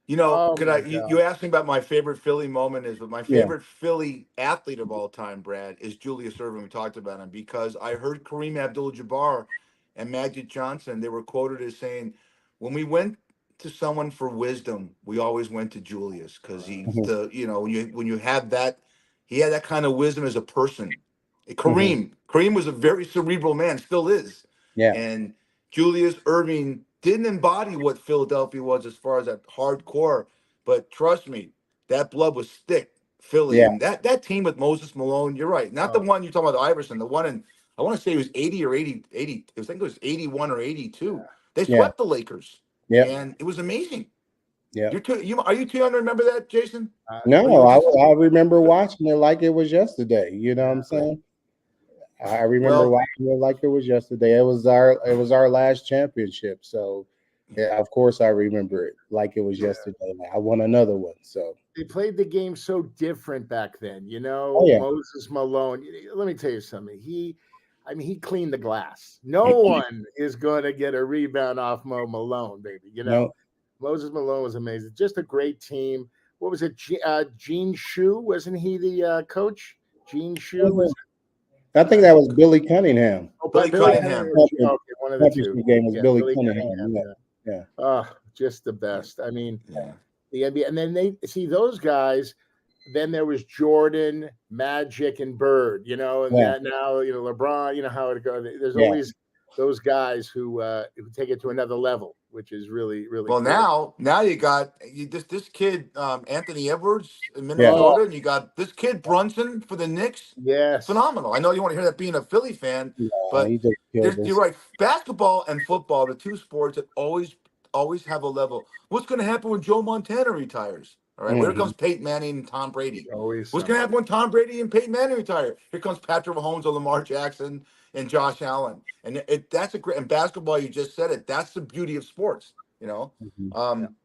You know,
Oh
could
my
you asked me about my favorite Philly moment but my
Yeah.
favorite Philly athlete of all time, Brad, is Julius Erving. We talked about him because I heard Kareem Abdul-Jabbar and Magic Johnson. They were quoted as saying, "When we went to someone for wisdom, we always went to Julius because he's
Mhm.
the when you have that, he had that kind of wisdom as a person."
Mhm.
Kareem was a very cerebral man, still is,
Yeah.
and Julius Erving didn't embody what Philadelphia was as far as that hardcore. But trust me, that blood was thick, Philly.
Yeah.
And that team with Moses Malone, you're right. Not the
God.
one you're talking about, Iverson, the one in, I want to say it was 80 or 80. I think it was 81 or 82. They
Yeah.
swept the Lakers.
Yeah.
And it was amazing.
Yeah.
Are you too young to remember that, Jason?
No,
Or you were just
I remember watching it like it was yesterday. You know what I'm saying? I remember
well,
watching it like it was yesterday. It was our last championship. So yeah, of course I remember it like it was yesterday. Like, I won another one. So
They played the game so different back then,
oh yeah.
Moses Malone. Let me tell you something. He cleaned the glass. No one is going to get a rebound off Malone, baby.
No.
Moses Malone was amazing. Just a great team. What was it? Gene Shue, wasn't he the coach? Gene Shue was.
I think that was Billy Cunningham.
Oh,
Billy
but Billy
Cunningham.
Cunningham. Okay, one of the two.
Championship game was
Yeah,
Billy
Billy
Cunningham.
Cunningham.
Yeah. Yeah.
Oh, just the best. I mean,
Yeah.
the NBA, and then they see those guys. Then there was Jordan, Magic, and Bird. And
Yeah.
that now LeBron. You know how it goes. There's
Yeah.
always those guys who take it to another level, which is really really
Well,
cool.
now you got this kid Anthony Edwards in
Yeah.
Minnesota, and you got this kid Brunson for the Knicks.
Yes.
Phenomenal. I know you want to hear that being a Philly fan,
Yeah,
but
he just killed
you're
us.
right. Basketball and football, the two sports that always have a level. What's going to happen when Joe Montana retires? All right, here
Mhm.
comes Peyton Manning and Tom Brady.
Always
What's going to happen when Tom Brady and Peyton Manning retire? Here comes Patrick Mahomes or Lamar Jackson and Josh Allen. And that's a great. And basketball, you just said it. That's the beauty of sports. You know.
Mhm.
Um,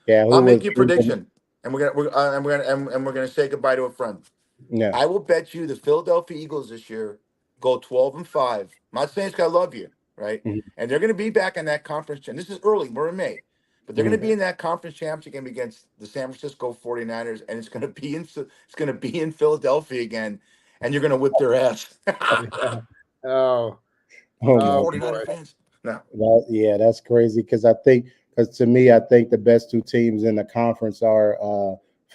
Yeah,
I'll make you a prediction, and we're gonna say goodbye to a friend.
yeah.
I will bet you the Philadelphia Eagles this year go 12-5. I'm not saying it's gonna love you, right?
Mhm.
And they're gonna be back in that conference. And this is early, we're in May, but they're gonna
Mhm.
be in that conference championship game against the San Francisco 49ers, and it's gonna be in Philadelphia again, and you're gonna whip their ass.
Yeah. Oh,
Oh
You
my.
49er
boy.
fans. No.
That's crazy because to me, I think the best two teams in the conference are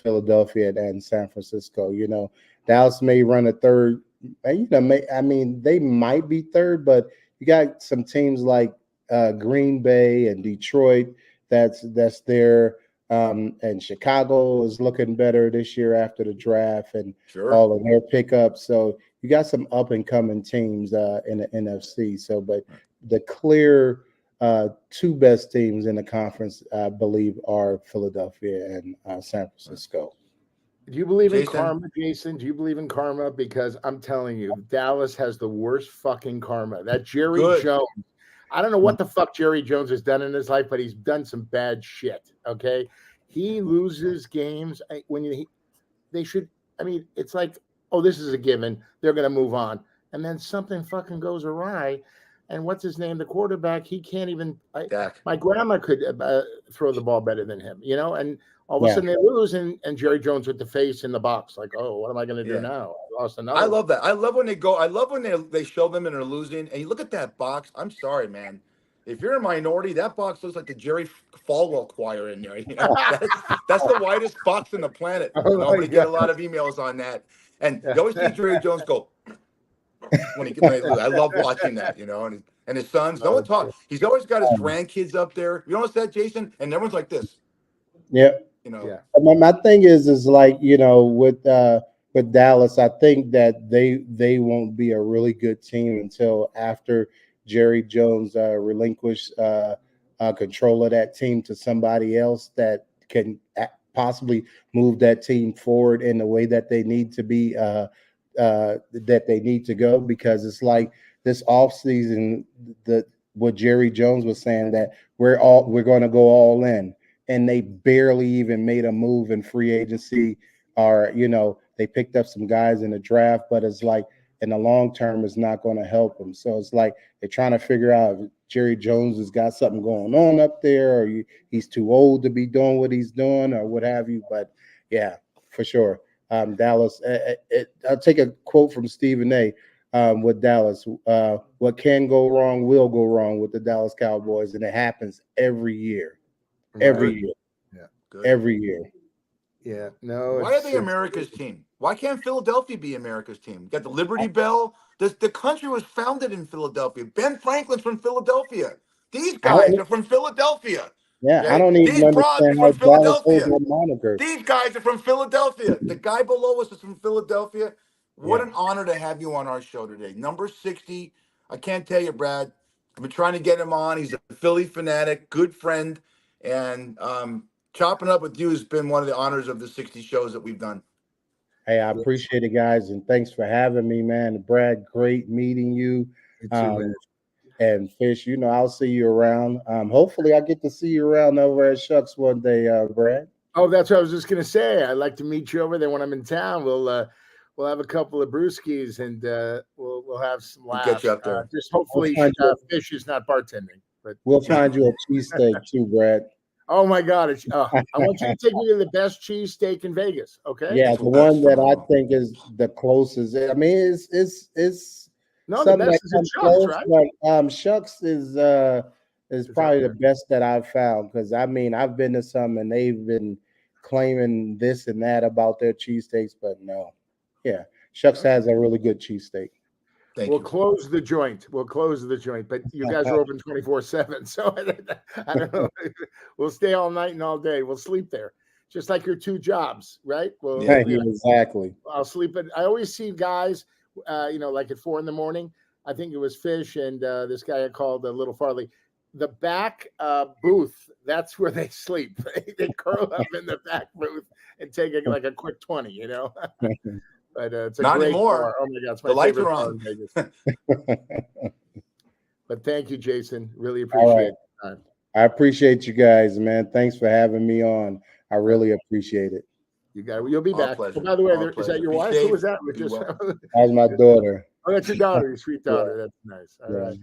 Philadelphia and San Francisco. Dallas may run a third. They might be third, but you got some teams like Green Bay and Detroit that's there. And Chicago is looking better this year after the draft and
Sure.
all of their pickups. So you got some up and coming teams in the NFC. So, but the clear two best teams in the conference, I believe, are Philadelphia and San Francisco.
Do you believe in
Jason.
karma, Jason? Do you believe in karma? Because I'm telling you, Dallas has the worst fucking karma. That Jerry
Good.
Jones. I don't know what the fuck Jerry Jones has done in his life, but he's done some bad shit. Okay, he loses games they should. I mean, it's like, oh, this is a given. They're going to move on, and then something fucking goes awry. And what's his name? The quarterback. He can't even.
Dak.
My grandma could throw the ball better than him, and all of a
Yeah.
sudden they lose, and Jerry Jones with the face in the box, like, oh, what am I going to do
Yeah.
now? I lost another.
I love that. I love when they go. I love when they show them and they're losing. And you look at that box. I'm sorry, man. If you're a minority, that box looks like the Jerry Falwell choir in there. That's the whitest box on the planet.
Oh
No, I'm
my
gonna get a
God.
lot of emails on that. And you always see Jerry Jones go when they lose. I love watching that. And his sons. No one talk. He's always got his grandkids up there. You know what's that, Jason? And everyone's like this.
Yeah.
Yeah.
My thing is like, with Dallas, I think that they won't be a really good team until after Jerry Jones relinquish control of that team to somebody else that can possibly move that team forward in the way that they need to be that they need to go, because it's like this offseason, what Jerry Jones was saying, that we're going to go all in, and they barely even made a move in free agency, or they picked up some guys in the draft, but it's like in the long term it's not going to help them. So it's like they're trying to figure out if Jerry Jones has got something going on up there, or he's too old to be doing what he's doing, or what have you. But yeah, for sure. Dallas. I'll take a quote from Stephen A. With Dallas. What can go wrong will go wrong with the Dallas Cowboys, and it happens every year. Every year.
Yeah.
Good.
Every year.
Yeah. No.
Why are they America's team? Why can't Philadelphia be America's team? You got the Liberty Bell. The country was founded in Philadelphia. Ben Franklin's from Philadelphia. These guys are from Philadelphia.
Yeah, I
Okay?
don't even
These broads
understand
are
how
from
Dallas holds
Philadelphia.
that moniker.
These guys are from Philadelphia. The guy below us is from Philadelphia. What an honor to have you on our show today. Number 60. I can't tell you, Brad. I've been trying to get him on. He's a Philly fanatic, good friend. And chopping up with you has been one of the honors of the 60 shows that we've done.
Hey, I appreciate it, guys, and thanks for having me, man. Brad, great meeting you. And Fish, I'll see you around. Hopefully I get to see you around over at Shucks one day, Brad.
Oh, that's what I was just gonna say. I'd like to meet you over there when I'm in town. We'll have a couple of brewskis and we'll have some laughs.
We'll get you up there.
Just hopefully Fish is not bartending, but
we'll find you a cheesesteak too, Brad.
Oh my God! I want you to take me to the best cheesesteak in Vegas. Okay.
Yeah, the one that I think is the closest. I mean, it's
no, the best is in Shucks, right?
But Shucks is probably the best that I've found, because I mean I've been to some and they've been claiming this and that about their cheesesteaks, but no, yeah, Shucks has a really good cheesesteak.
We'll close the joint, but you guys are open 24/7. So I don't know. We'll stay all night and all day. We'll sleep there, just like your two jobs, right? Well,
yeah, exactly.
I'll sleep. I always see guys, like at 4 a.m. I think it was Fish and this guy I called Little Farley. The back booth, that's where they sleep. They curl up in the back booth and take a quick 20, But it's a
not
great
anymore.
bar. Oh my God, it's my
the lights
favorite
are
bar
on.
in Vegas. But thank you, Jason. Really appreciate it.
I appreciate you guys, man. Thanks for having me on. I really appreciate it.
You'll be back.
Pleasure.
Oh, by the way, is that your wife? Who was that?
That's my daughter.
Oh, that's your daughter, your sweet daughter. That's nice. All right.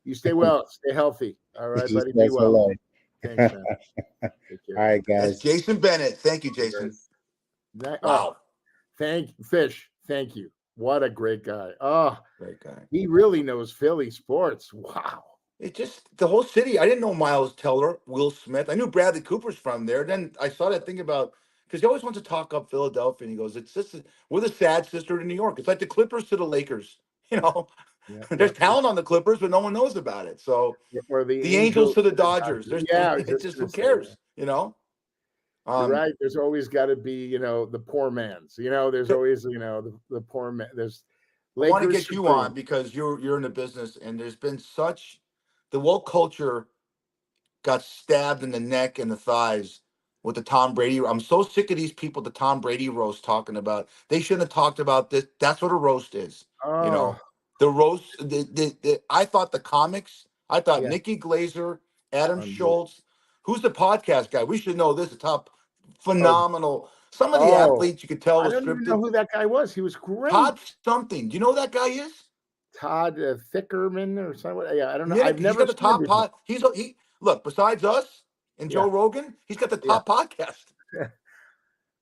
You stay well. Stay healthy. All right, buddy. Be well. Thanks, man.
All right, guys.
That's Jason Bennett. Thank you, Jason.
Wow. Fish. Thank you. What a great guy. Oh,
great guy.
He really knows Philly sports. Wow.
It just, the whole city. I didn't know Miles Teller, Will Smith. I knew Bradley Cooper's from there. Then I saw that thing about, because he always wants to talk up Philadelphia. And he goes, we're the sad sister to New York. It's like the Clippers to the Lakers. There's talent on the Clippers, but no one knows about it. So the Angels to the Dodgers. It's just, who cares?
You're right. There's always got to be, the poor man's. There's always, the poor man. There's.
I want to get you on because you're in the business, and there's been the woke culture got stabbed in the neck and the thighs with the Tom Brady. I'm so sick of these people, the Tom Brady roast talking about. They shouldn't have talked about this. That's what a roast is. The roast. I thought the comics. I thought Nikki Glazer, Adam Schultz. Who's the podcast guy? We should know this. The top phenomenal. Some of the athletes you could tell was
I don't even know who that guy was. He was great.
Todd something. Do you know who that guy is?
Todd Thickerman or something. Yeah, I don't know.
Yeah,
I've never
got the top pod. He look, besides us and Joe Rogan, he's got the top podcast.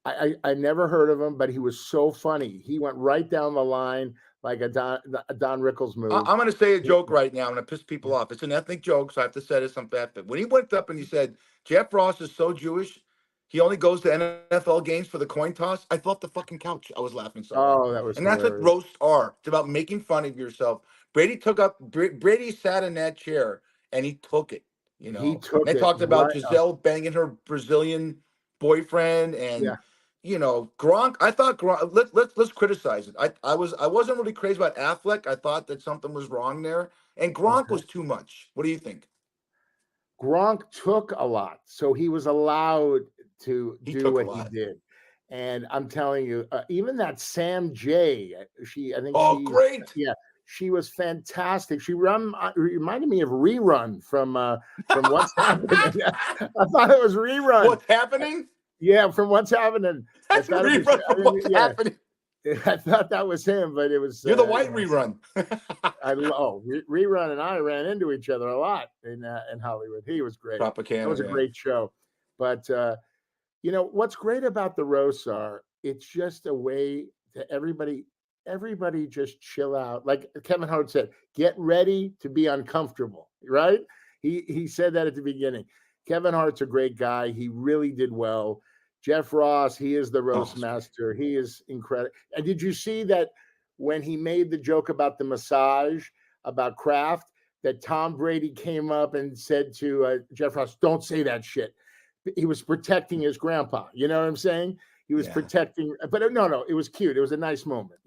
I never heard of him, but he was so funny. He went right down the line like a Don Rickles move.
I'm going to say a joke right now. I'm going to piss people off. It's an ethnic joke, so I have to say this. I'm fat. But when he went up and he said, Jeff Ross is so Jewish, he only goes to NFL games for the coin toss, I fell off the fucking couch. I was laughing so hard.
That was
And hilarious. That's what roasts are. It's about making fun of yourself. Brady sat in that chair and he took it.
He took
They talked about Giselle banging her Brazilian boyfriend and Gronk. I thought Gronk. Let's criticize it. I wasn't really crazy about Affleck. I thought that something was wrong there, and Gronk was too much. What do you think?
Gronk took a lot, so he was allowed to do what he did. And I'm telling you, even that Sam J.
Great.
Yeah, she was fantastic. She reminded me of Rerun from What's Happening. I thought it was Rerun.
What's Happening?
Yeah, from What's Happening.
That's Rerun from What's Happening.
I thought that was him, but it was.
You're the white rerun.
Rerun and I ran into each other a lot in Hollywood. He was great.
Tropicana,
that was a great show. But what's great about the roasts are it's just a way to everybody just chill out. Like Kevin Hart said, get ready to be uncomfortable, right? He said that at the beginning. Kevin Hart's a great guy. He really did well. Jeff Ross, he is the roast master. He is incredible. And did you see that when he made the joke about the massage, about Kraft, that Tom Brady came up and said to Jeff Ross, don't say that shit. He was protecting his grandpa. You know what I'm saying? He was protecting, but no, it was cute. It was a nice moment,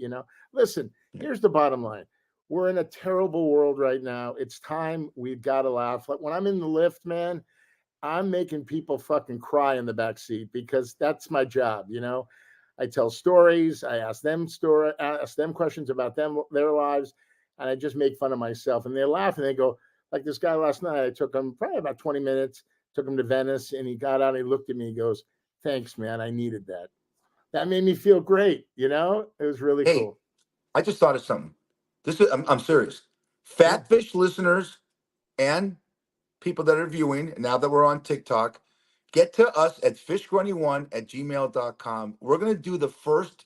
Listen, here's the bottom line. We're in a terrible world right now. It's time. We've got to laugh. Like when I'm in the lift, man, I'm making people fucking cry in the back seat because that's my job. I tell stories. I ask them questions about their lives, and I just make fun of myself. And they laugh and they go, like this guy last night. I took him probably about 20 minutes. Took him to Venice, and he got out. And he looked at me. He goes, "Thanks, man. I needed that." That made me feel great. It was really cool.
I just thought of something. I'm serious. Fatfish listeners and people that are viewing, now that we're on TikTok, get to us at fishgrunny1@gmail.com. We're going to do the first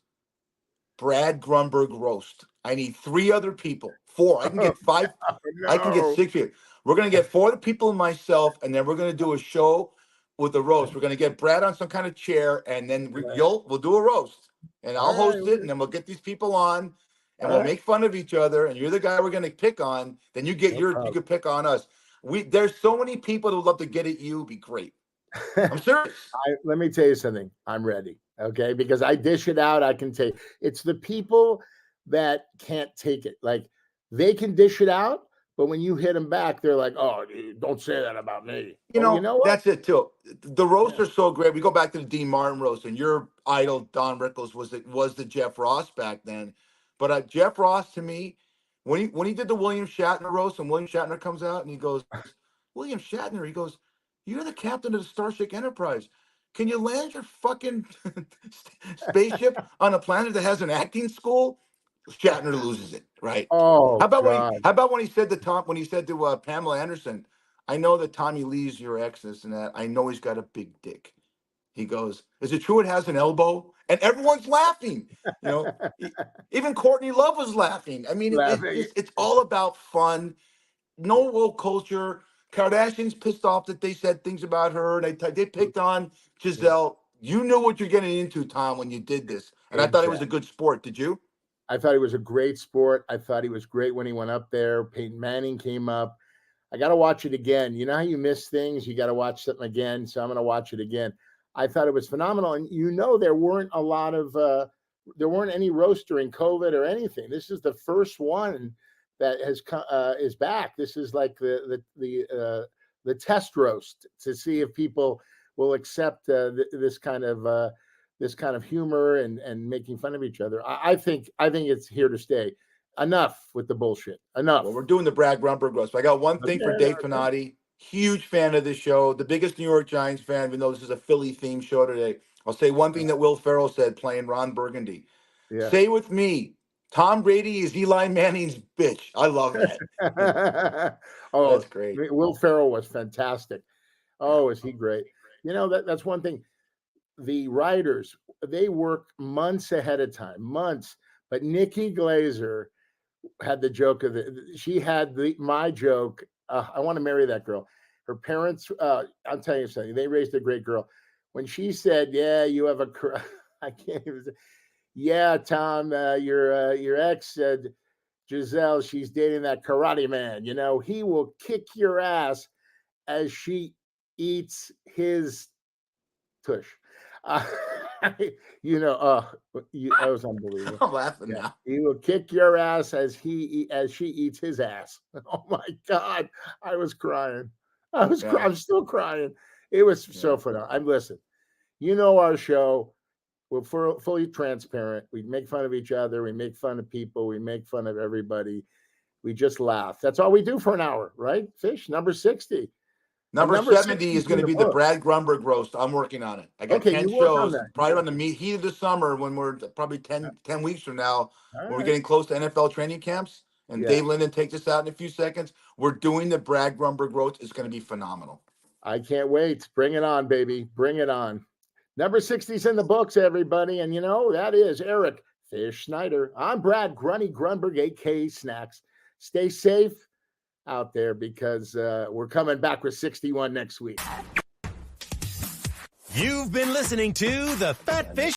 Brad Grunberg roast. I need 3 other people. 4. I can get 5. No. I can get 6 people. We're going to get 4 people and myself, and then we're going to do a show with a roast. We're going to get Brad on some kind of chair, and then we'll do a roast. And I'll host it, and then we'll get these people on, and we'll make fun of each other, and you're the guy we're going to pick on. Then you could pick on us. There's so many people that would love to get at you. It'd be great. I'm serious.
Let me tell you something. I'm ready. Okay. Because I dish it out. I can take it's the people that can't take it. Like they can dish it out, but when you hit them back, they're like, "Oh, dude, don't say that about me." You know what?
That's it too. The roasts are so great. We go back to the Dean Martin roast, and your idol Don Rickles was the Jeff Ross back then. But Jeff Ross, to me, when he did the William Shatner roast, and William Shatner comes out and he goes, "William Shatner," he goes, "You're the captain of the Starship Enterprise. Can you land your fucking spaceship on a planet that has an acting school?" Shatner loses it, right?
Oh,
how about when he said to Pamela Anderson, "I know that Tommy Lee's your ex, this and that. I know he's got a big dick." He goes, "Is it true it has an elbow?" And everyone's laughing. Even Courtney Love was laughing. I mean, it's all about fun. No woke culture. Kardashian's pissed off that they said things about her. And they picked on Giselle. You knew what you're getting into, Tom, when you did this. And I thought it was a good sport. Did you?
I thought he was a great sport. I thought he was great when he went up there. Peyton Manning came up. I got to watch it again. You know how you miss things? You got to watch something again. So I'm going to watch it again. I thought it was phenomenal. And there weren't a lot of, there weren't any roasts during COVID or anything. This is the first one that is back. This is like the test roast to see if people will accept this kind of humor and making fun of each other. I think it's here to stay. Enough with the bullshit. Enough.
Well, we're doing the Brad Grunberg roast. I got one thing for Dave Fanatic. Huge fan of the show. The biggest New York Giants fan, even though this is a Philly themed show today. I'll say one thing that Will Ferrell said playing Ron Burgundy. Yeah. Say with me, Tom Brady is Eli Manning's bitch. I love that.
Oh, that's great. Will Ferrell was fantastic. Oh, is he great? That's one thing. The writers, they work months ahead of time, months. But Nikki Glaser had the joke of she had my joke. I want to marry that girl. Her parents, I'll tell you something. They raised a great girl. When she said, "Yeah, you have I can't even say, yeah, Tom, your ex said, Giselle, she's dating that karate man. He will kick your ass as she eats his tush." That was unbelievable.
I'm laughing now.
He will kick your ass as she eats his ass. Oh my God, I was crying. I'm still crying. It was so phenomenal. Listen, our show. We're fully transparent. We make fun of each other. We make fun of people. We make fun of everybody. We just laugh. That's all we do for an hour, right? Fish number 60.
Number
number
70 is
60
going
in
to
the
be the
book.
Brad Grunberg roast. I'm working on it. I got
Okay,
10
you work on
shows,
that.
probably on the heat of the summer when we're probably 10 weeks from now,
All
when we're
right.
getting close to NFL training camps. And
Yeah.
Dave Linden takes us out in a few seconds. We're doing the Brad Grunberg roast. It's going to be phenomenal.
I can't wait. Bring it on, baby. Bring it on. Number 60's in the books, everybody. And that is Eric Fish Snyder. I'm Brad Grunny Grunberg, a.k.a. Snacks. Stay safe out there because we're coming back with 61 next week.
You've been listening to the Fat Fish